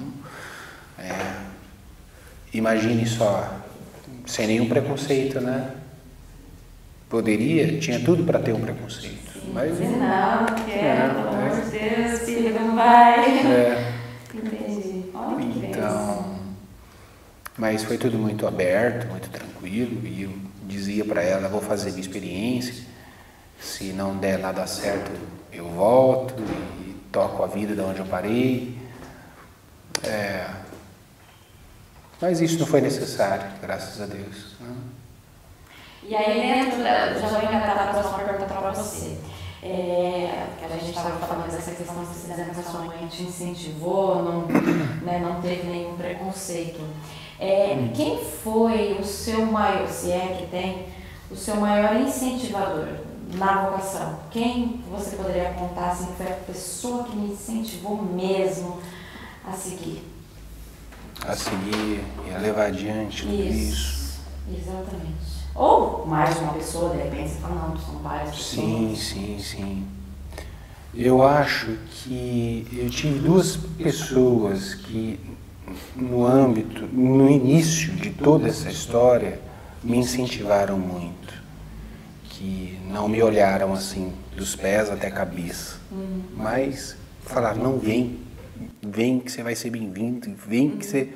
imagine só, sem nenhum preconceito, né? Tinha tudo para ter um preconceito. Mas não quero, pelo amor de Deus, filho, não vai. Entendi. Então, mas foi tudo muito aberto, muito tranquilo, e eu dizia para ela, vou fazer minha experiência, se não der nada certo, eu volto e toco a vida de onde eu parei. Mas isso não foi necessário, graças a Deus. E aí dentro, já vou engatar a próxima pergunta para você. Que a gente estava falando dessa questão de você dizendo que a sua mãe te incentivou, não teve nenhum preconceito. Quem foi o seu maior, se é que tem, o seu maior incentivador na vocação? Quem você poderia contar assim, que foi a pessoa que me incentivou mesmo a seguir? A seguir e a levar adiante tudo isso. Exatamente. Ou mais de uma pessoa, de repente, você fala, não, são várias pessoas. Sim. Eu acho que eu tive duas pessoas que, no início de toda essa história, me incentivaram muito. Que não me olharam assim, dos pés até a cabeça. Mas falaram, não, vem que você vai ser bem-vindo, vem que você...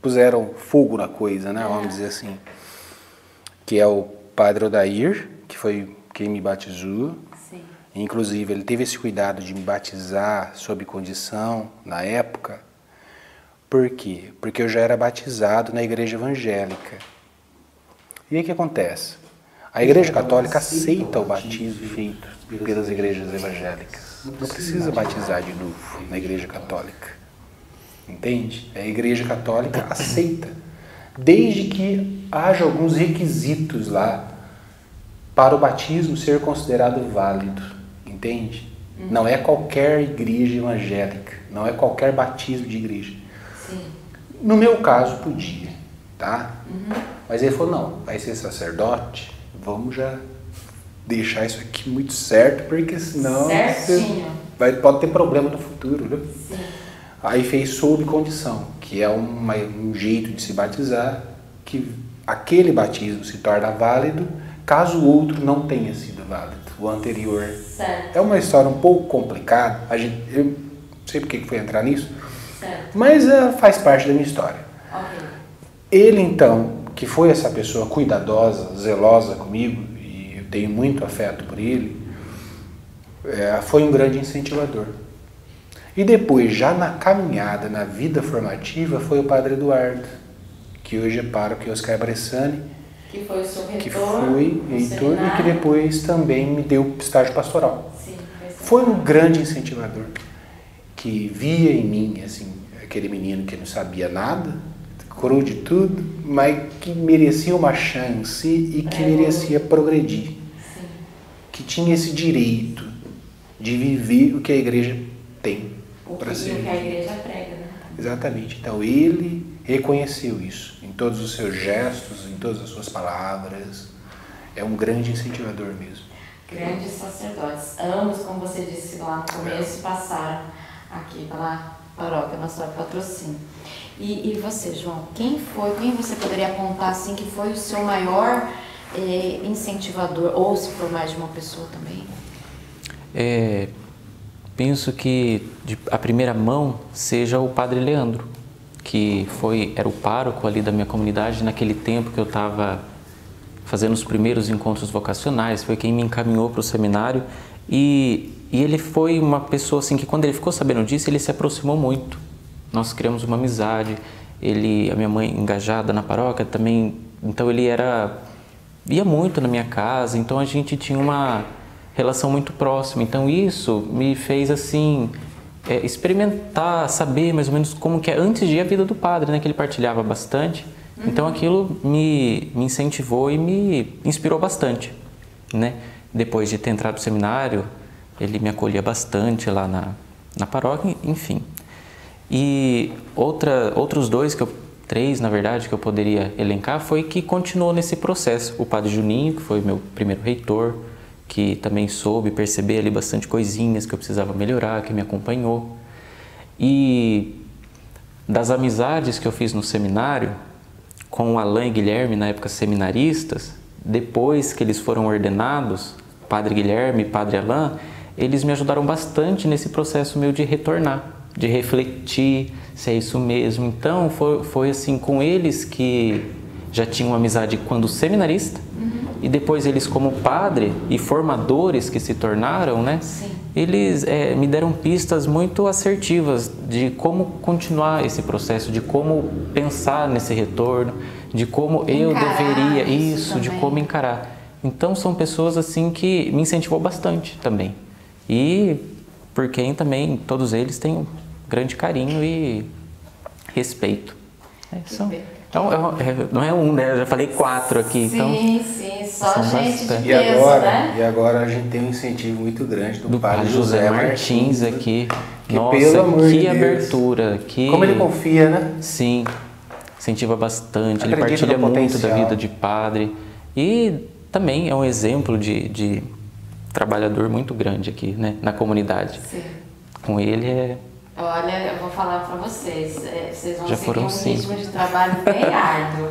Puseram fogo na coisa, né? Vamos dizer assim. Que é o Padre Odair, que foi quem me batizou. Sim. Inclusive, ele teve esse cuidado de me batizar sob condição, na época. Por quê? Porque eu já era batizado na igreja evangélica. E aí o que acontece? A igreja católica aceita o batismo feito pelas igrejas evangélicas. Não precisa batizar de novo na igreja católica. Entende? A igreja católica aceita. Desde que haja alguns requisitos lá para o batismo ser considerado válido, entende? Não é qualquer igreja evangélica, não é qualquer batismo de igreja. Sim. No meu caso, podia, tá? Mas ele falou, não, vai ser sacerdote, vamos já deixar isso aqui muito certo, porque senão pode ter problema no futuro, né? Sim. Aí fez sob condição, que é um jeito de se batizar, que aquele batismo se torna válido, caso o outro não tenha sido válido, o anterior. Certo. É uma história um pouco complicada, eu não sei por que foi entrar nisso, certo. Mas faz parte da minha história. Okay. Ele então, que foi essa pessoa cuidadosa, zelosa comigo, e eu tenho muito afeto por ele, foi um grande incentivador. E depois, já na caminhada, na vida formativa, foi o Padre Eduardo, que hoje é pároco Oscar Bressani, que foi o seu reitor, que foi reitor e que depois também me deu estágio pastoral. Sim, foi um grande incentivador, que via em mim, assim, aquele menino que não sabia nada, cru de tudo, mas que merecia uma chance e que merecia progredir. Sim. Que tinha esse direito de viver o que a igreja tem. O que a igreja prega, né? Exatamente. Então ele reconheceu isso em todos os seus gestos, em todas as suas palavras. É um grande incentivador mesmo. Grandes sacerdotes. Ambos, como você disse lá no começo, passaram aqui pela paróquia Nossa Patrocínio. E você, João, quem você poderia apontar assim que foi o seu maior incentivador, ou se for mais de uma pessoa também? Penso que a primeira mão seja o Padre Leandro, que era o pároco ali da minha comunidade naquele tempo que eu estava fazendo os primeiros encontros vocacionais, foi quem me encaminhou para o seminário e ele foi uma pessoa assim que quando ele ficou sabendo disso, ele se aproximou muito. Nós criamos uma amizade, a minha mãe engajada na paróquia também, então ele ia muito na minha casa, então a gente tinha uma relação muito próxima. Então isso me fez assim experimentar, saber mais ou menos como que é antes de ir a vida do padre, né, que ele partilhava bastante. Então aquilo me incentivou e me inspirou bastante, né? Depois de ter entrado no seminário, ele me acolhia bastante lá na paróquia, enfim. E outros três, na verdade, que eu poderia elencar, foi que continuou nesse processo. O padre Juninho, que foi meu primeiro reitor, que também soube perceber ali bastante coisinhas que eu precisava melhorar, que me acompanhou. E das amizades que eu fiz no seminário, com o Alain e Guilherme, na época seminaristas, depois que eles foram ordenados, Padre Guilherme e Padre Alain, eles me ajudaram bastante nesse processo meu de retornar, de refletir se é isso mesmo. Então foi assim com eles que já tinham amizade quando seminarista, e depois eles como padre e formadores que se tornaram, né? Sim. Eles me deram pistas muito assertivas de como continuar esse processo, de como pensar nesse retorno, de como eu deveria de como encarar. Então são pessoas assim que me incentivou bastante também. E por quem também todos eles têm um grande carinho e respeito. Não é um, né? Eu já falei 4 aqui. Sim, então, sim, só gente bastante. de peso, né? E agora a gente tem um incentivo muito grande do Padre José Martins aqui. Que, nossa, pelo amor de Deus, abertura. Como ele confia, né? Sim, incentiva bastante. Acredita ele partilha no muito da potencial. vida de padre. E também é um exemplo de trabalhador muito grande aqui, né? Na comunidade. Sim. Com ele Olha, eu vou falar pra vocês, vocês vão Já seguir foram um 5. ritmo de trabalho bem árduo,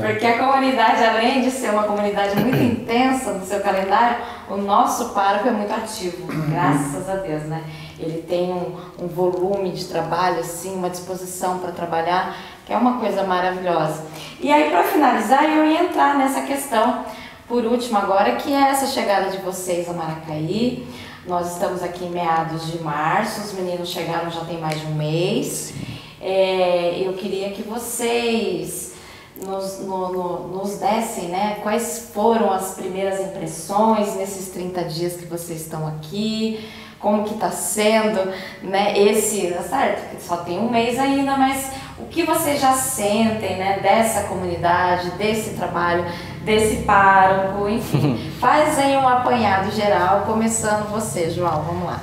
porque a comunidade, além de ser uma comunidade muito intensa no seu calendário, o nosso pároco é muito ativo, graças a Deus, né? Ele tem um volume de trabalho, assim, uma disposição para trabalhar, que é uma coisa maravilhosa. E aí, para finalizar, eu ia entrar nessa questão, por último agora, que é essa chegada de vocês a Maracaí. Nós estamos aqui em meados de março, os meninos chegaram já tem mais de um mês. Eu queria que vocês nos dessem, né, quais foram as primeiras impressões nesses 30 dias que vocês estão aqui, como que está sendo, né, certo, que só tem um mês ainda, mas o que vocês já sentem, né, dessa comunidade, desse trabalho, desse pároco, enfim. Faz aí um apanhado geral, começando você, João, vamos lá.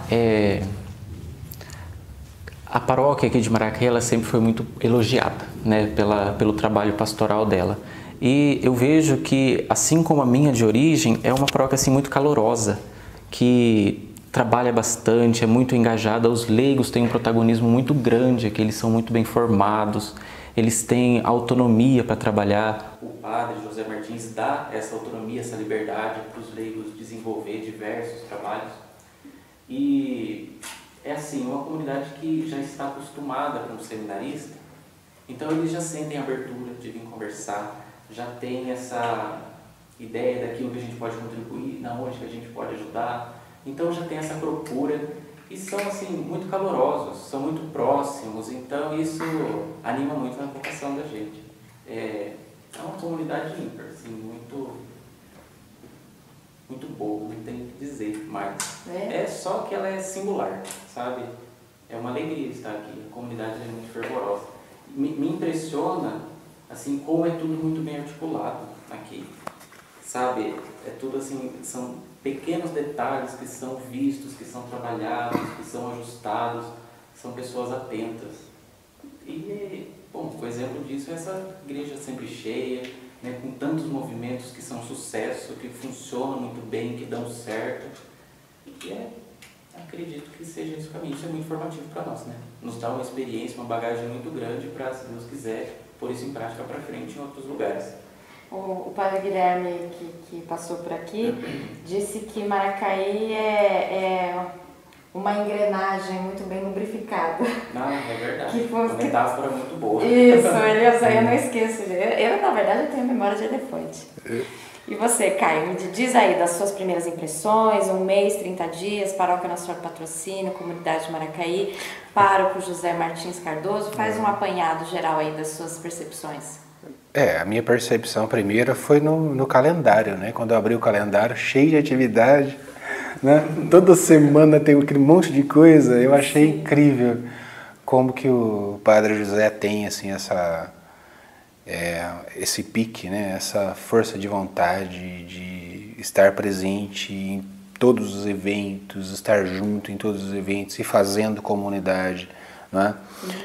A paróquia aqui de Maracaí, ela sempre foi muito elogiada, né, pelo trabalho pastoral dela. E eu vejo que, assim como a minha de origem, é uma paróquia assim, muito calorosa, que trabalha bastante, é muito engajada. Os leigos têm um protagonismo muito grande aqui, eles são muito bem formados, eles têm autonomia para trabalhar. O padre José Martins dá essa autonomia, essa liberdade para os leigos desenvolver diversos trabalhos. E é assim, uma comunidade que já está acostumada com o seminarista, então eles já sentem a abertura de vir conversar, já tem essa ideia daquilo que a gente pode contribuir, na onde que a gente pode ajudar, então já tem essa procura. E são assim, muito calorosos, são muito próximos, então isso anima muito na vocação da gente. É uma comunidade ímpar, assim, muito boa, não tem o que dizer mais. É só que ela é singular, sabe? É uma alegria estar aqui, a comunidade é muito fervorosa. Me impressiona, assim, como é tudo muito bem articulado aqui, sabe? É tudo assim, são pequenos detalhes que são vistos, que são trabalhados, que são ajustados, são pessoas atentas. E, bom, o exemplo disso é essa igreja sempre cheia, né, com tantos movimentos que são sucesso, que funcionam muito bem, que dão certo. E acredito que seja esse o caminho. Isso é muito formativo para nós, né? Nos dá uma experiência, uma bagagem muito grande para, se Deus quiser, pôr isso em prática para frente em outros lugares. O padre Guilherme, que passou por aqui, disse que Maracaí é uma engrenagem muito bem lubrificada. É verdade. Que foi, uma metáfora muito boa. Isso, eu não esqueço. Eu, na verdade, eu tenho memória de elefante. E você, Caio, me diz aí das suas primeiras impressões, 1 mês, 30 dias, paróquia Nosso Senhor Patrocínio, comunidade de Maracaí, pároco José Martins Cardoso, faz um apanhado geral aí das suas percepções. A minha percepção primeira foi no calendário, né? Quando eu abri o calendário, cheio de atividade, né? Toda semana tem aquele monte de coisa. Eu achei incrível como que o Padre José tem assim, esse pique, né? Essa força de vontade de estar presente em todos os eventos, estar junto em todos os eventos e fazendo comunidade, né?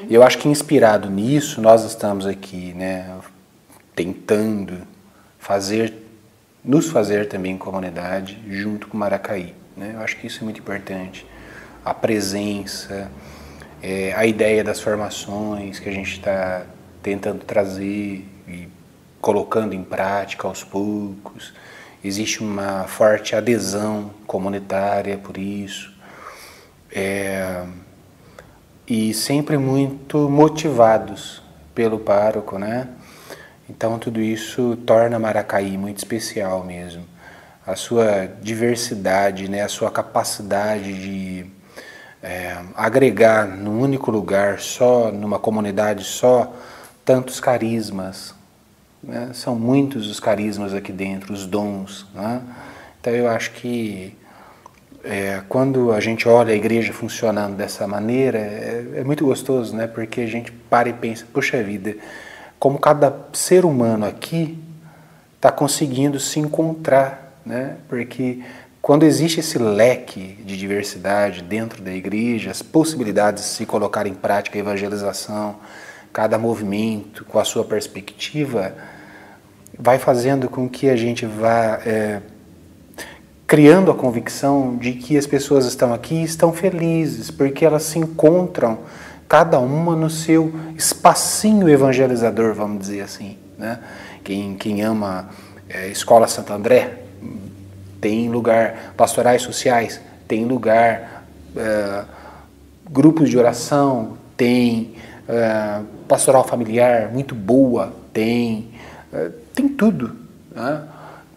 E eu acho que inspirado nisso, nós estamos aqui, né, tentando nos fazer também comunidade junto com Maracaí, né? Eu acho que isso é muito importante. A presença, a ideia das formações que a gente está tentando trazer e colocando em prática aos poucos. Existe uma forte adesão comunitária por isso. E sempre muito motivados pelo pároco, né? Então tudo isso torna Maracaí muito especial mesmo. A sua diversidade, né? A sua capacidade de agregar num único lugar só, numa comunidade só, tantos carismas, né? São muitos os carismas aqui dentro, os dons, né? Então eu acho que quando a gente olha a igreja funcionando dessa maneira, é muito gostoso, né? Porque a gente para e pensa, puxa vida, como cada ser humano aqui está conseguindo se encontrar, né? Porque quando existe esse leque de diversidade dentro da igreja, as possibilidades de se colocar em prática a evangelização, cada movimento com a sua perspectiva, vai fazendo com que a gente vá criando a convicção de que as pessoas estão aqui e estão felizes, porque elas se encontram, cada uma no seu espacinho evangelizador, vamos dizer assim, né? Quem ama Escola Santo André, tem lugar, pastorais sociais, tem lugar, grupos de oração, tem pastoral familiar muito boa, tem tudo, né?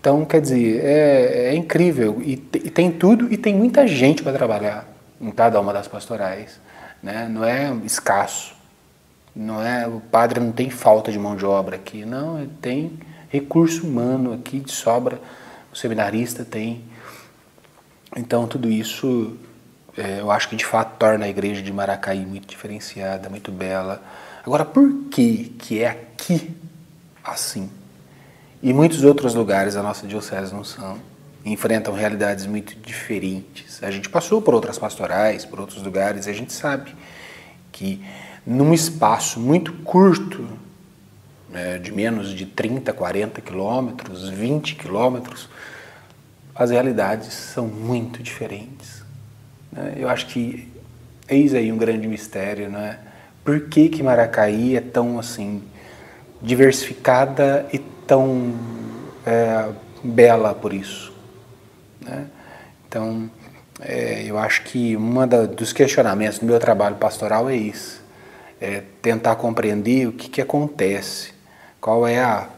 Então, quer dizer, é incrível, e tem tudo e tem muita gente para trabalhar em cada uma das pastorais, né? Não é escasso, o padre não tem falta de mão de obra aqui, não, ele tem recurso humano aqui de sobra, o seminarista tem. Então tudo isso eu acho que de fato torna a igreja de Maracaí muito diferenciada, muito bela. Agora, por que é aqui assim? E muitos outros lugares da nossa diocese não são, enfrentam realidades muito diferentes. A gente passou por outras pastorais, por outros lugares, e a gente sabe que num espaço muito curto, de menos de 30, 40 quilômetros, 20 quilômetros, as realidades são muito diferentes, né? Eu acho que eis aí um grande mistério, né? Por que Maracaí é tão assim diversificada e tão bela por isso, né? Então, eu acho que dos questionamentos do meu trabalho pastoral é isso, tentar compreender o que acontece, qual é a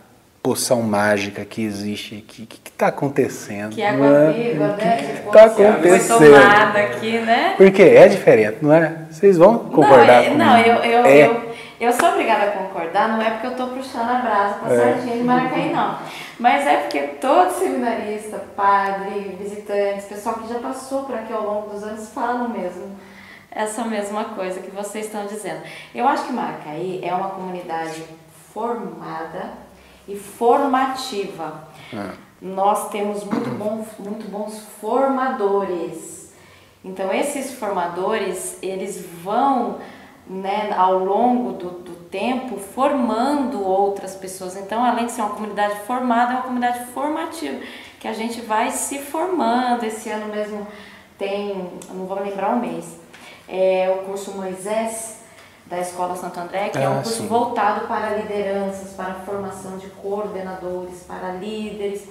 poção mágica que existe aqui, o que está acontecendo. Que água viva, né? O que está acontecendo? Foi tomada aqui, né? Porque é diferente, não é? Vocês vão concordar comigo? Não, eu sou obrigada a concordar, não é porque eu estou puxando a brasa para a sardinha de Maracaí, não. Mas é porque todo seminarista, padre, visitantes, pessoal que já passou por aqui ao longo dos anos falam mesmo essa mesma coisa que vocês estão dizendo. Eu acho que Maracaí é uma comunidade formada e formativa. Nós temos muito bons formadores. Então esses formadores, eles vão, né, ao longo do tempo formando outras pessoas. Então, além de ser uma comunidade formada, é uma comunidade formativa, que a gente vai se formando. Esse ano mesmo tem, não vou lembrar o mês, o curso Moisés da Escola Santo André, que é um curso voltado para lideranças, para a formação de coordenadores, para líderes.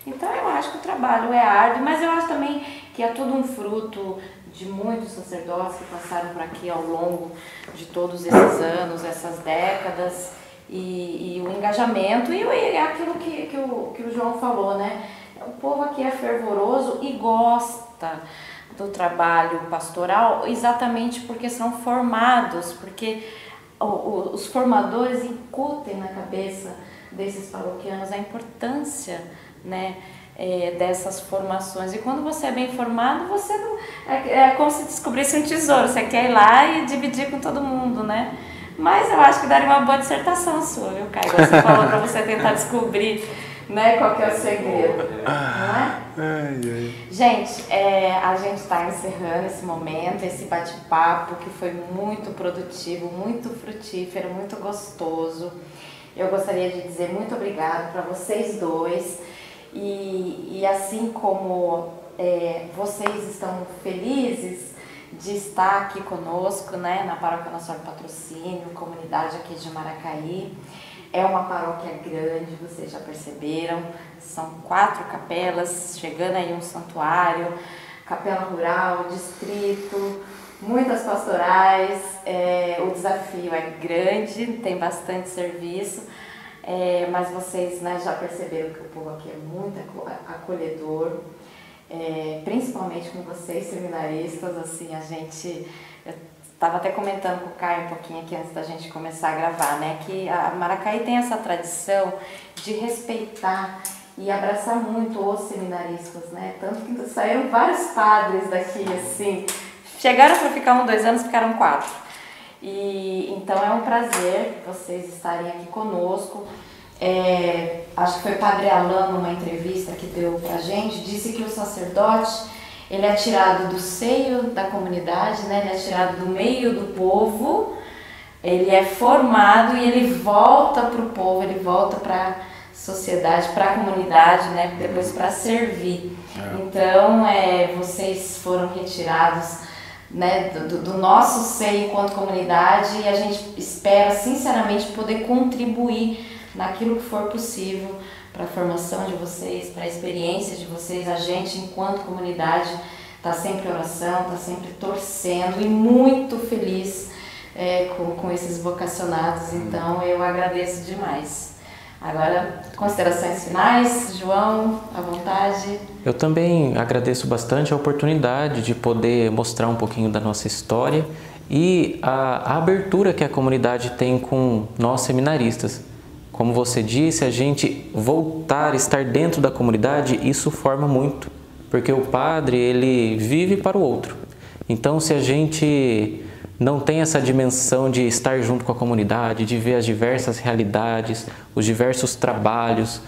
Então eu acho que o trabalho é árduo, mas eu acho também que é tudo um fruto de muitos sacerdotes que passaram por aqui ao longo de todos esses anos, essas décadas, e o engajamento, e é aquilo que o João falou, né? O povo aqui é fervoroso e gosta do trabalho pastoral exatamente porque são formados, porque os formadores incutem na cabeça desses paroquianos a importância, né, dessas formações. E quando você é bem formado, você não, é como se descobrisse um tesouro, você quer ir lá e dividir com todo mundo, né? Mas eu acho que daria uma boa dissertação sua, viu, Caio? Você falou para você tentar descobrir, né, qual que é o segredo, não é? Gente, a gente está encerrando esse momento, esse bate-papo que foi muito produtivo, muito frutífero, muito gostoso. Eu gostaria de dizer muito obrigado para vocês dois e assim como vocês estão felizes de estar aqui conosco, né, na Paróquia Nossa Senhora do Patrocínio, comunidade aqui de Maracaí. É uma paróquia grande, vocês já perceberam, são 4 capelas, chegando aí um santuário, capela rural, distrito, muitas pastorais, o desafio é grande, tem bastante serviço, mas vocês, né, já perceberam que o povo aqui é muito acolhedor, principalmente com vocês seminaristas, assim, eu estava até comentando com o Caio um pouquinho aqui antes da gente começar a gravar, né, que a Maracaí tem essa tradição de respeitar e abraçar muito os seminaristas, né, tanto que saíram vários padres daqui, assim, chegaram para ficar 1, 2 anos, ficaram 4. E então é um prazer vocês estarem aqui conosco. Acho que foi o Padre Alain, numa entrevista que deu pra gente, disse que o sacerdote, ele é tirado do seio da comunidade, né? Ele é tirado do meio do povo, ele é formado e ele volta para o povo, ele volta para a sociedade, para a comunidade, né? Depois para servir. Então, vocês foram retirados, né, do nosso seio enquanto comunidade e a gente espera sinceramente poder contribuir naquilo que for possível para a formação de vocês, para a experiência de vocês. A gente, enquanto comunidade, está sempre em oração, está sempre torcendo e muito feliz com esses vocacionados. Então, eu agradeço demais. Agora, considerações finais, João, à vontade. Eu também agradeço bastante a oportunidade de poder mostrar um pouquinho da nossa história e a abertura que a comunidade tem com nós seminaristas. Como você disse, a gente voltar, estar dentro da comunidade, isso forma muito, porque o padre, ele vive para o outro. Então, se a gente não tem essa dimensão de estar junto com a comunidade, de ver as diversas realidades, os diversos trabalhos,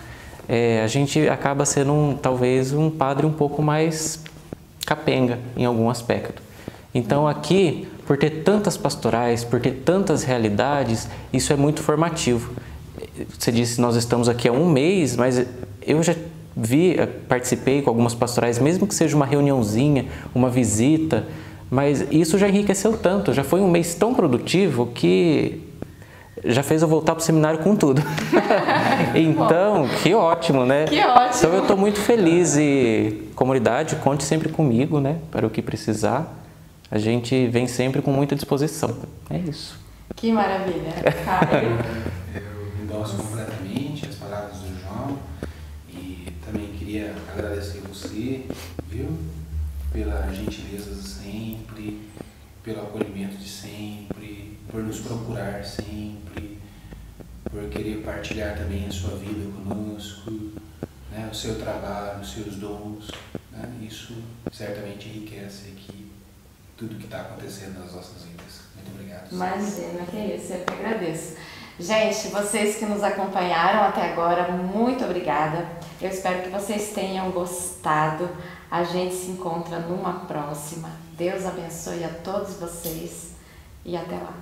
a gente acaba sendo talvez um padre um pouco mais capenga em algum aspecto. Então, aqui, por ter tantas pastorais, por ter tantas realidades, isso é muito formativo. Você disse, nós estamos aqui há 1 mês, mas eu já participei com algumas pastorais, mesmo que seja uma reuniãozinha, uma visita, mas isso já enriqueceu tanto, já foi um mês tão produtivo que já fez eu voltar para o seminário com tudo. Então, que ótimo, né? Que ótimo! Então eu estou muito feliz e, comunidade, conte sempre comigo, né? Para o que precisar, a gente vem sempre com muita disposição. É isso. Que maravilha! Caio. Endosso completamente as palavras do João e também queria agradecer você, viu, pela gentileza de sempre, pelo acolhimento de sempre, por nos procurar sempre, por querer partilhar também a sua vida conosco, né, o seu trabalho, os seus dons, né, isso certamente enriquece aqui tudo que está acontecendo nas nossas vidas. Muito obrigado. Imagina, que é isso, eu que agradeço. Gente, vocês que nos acompanharam até agora, muito obrigada. Eu espero que vocês tenham gostado. A gente se encontra numa próxima. Deus abençoe a todos vocês e até lá.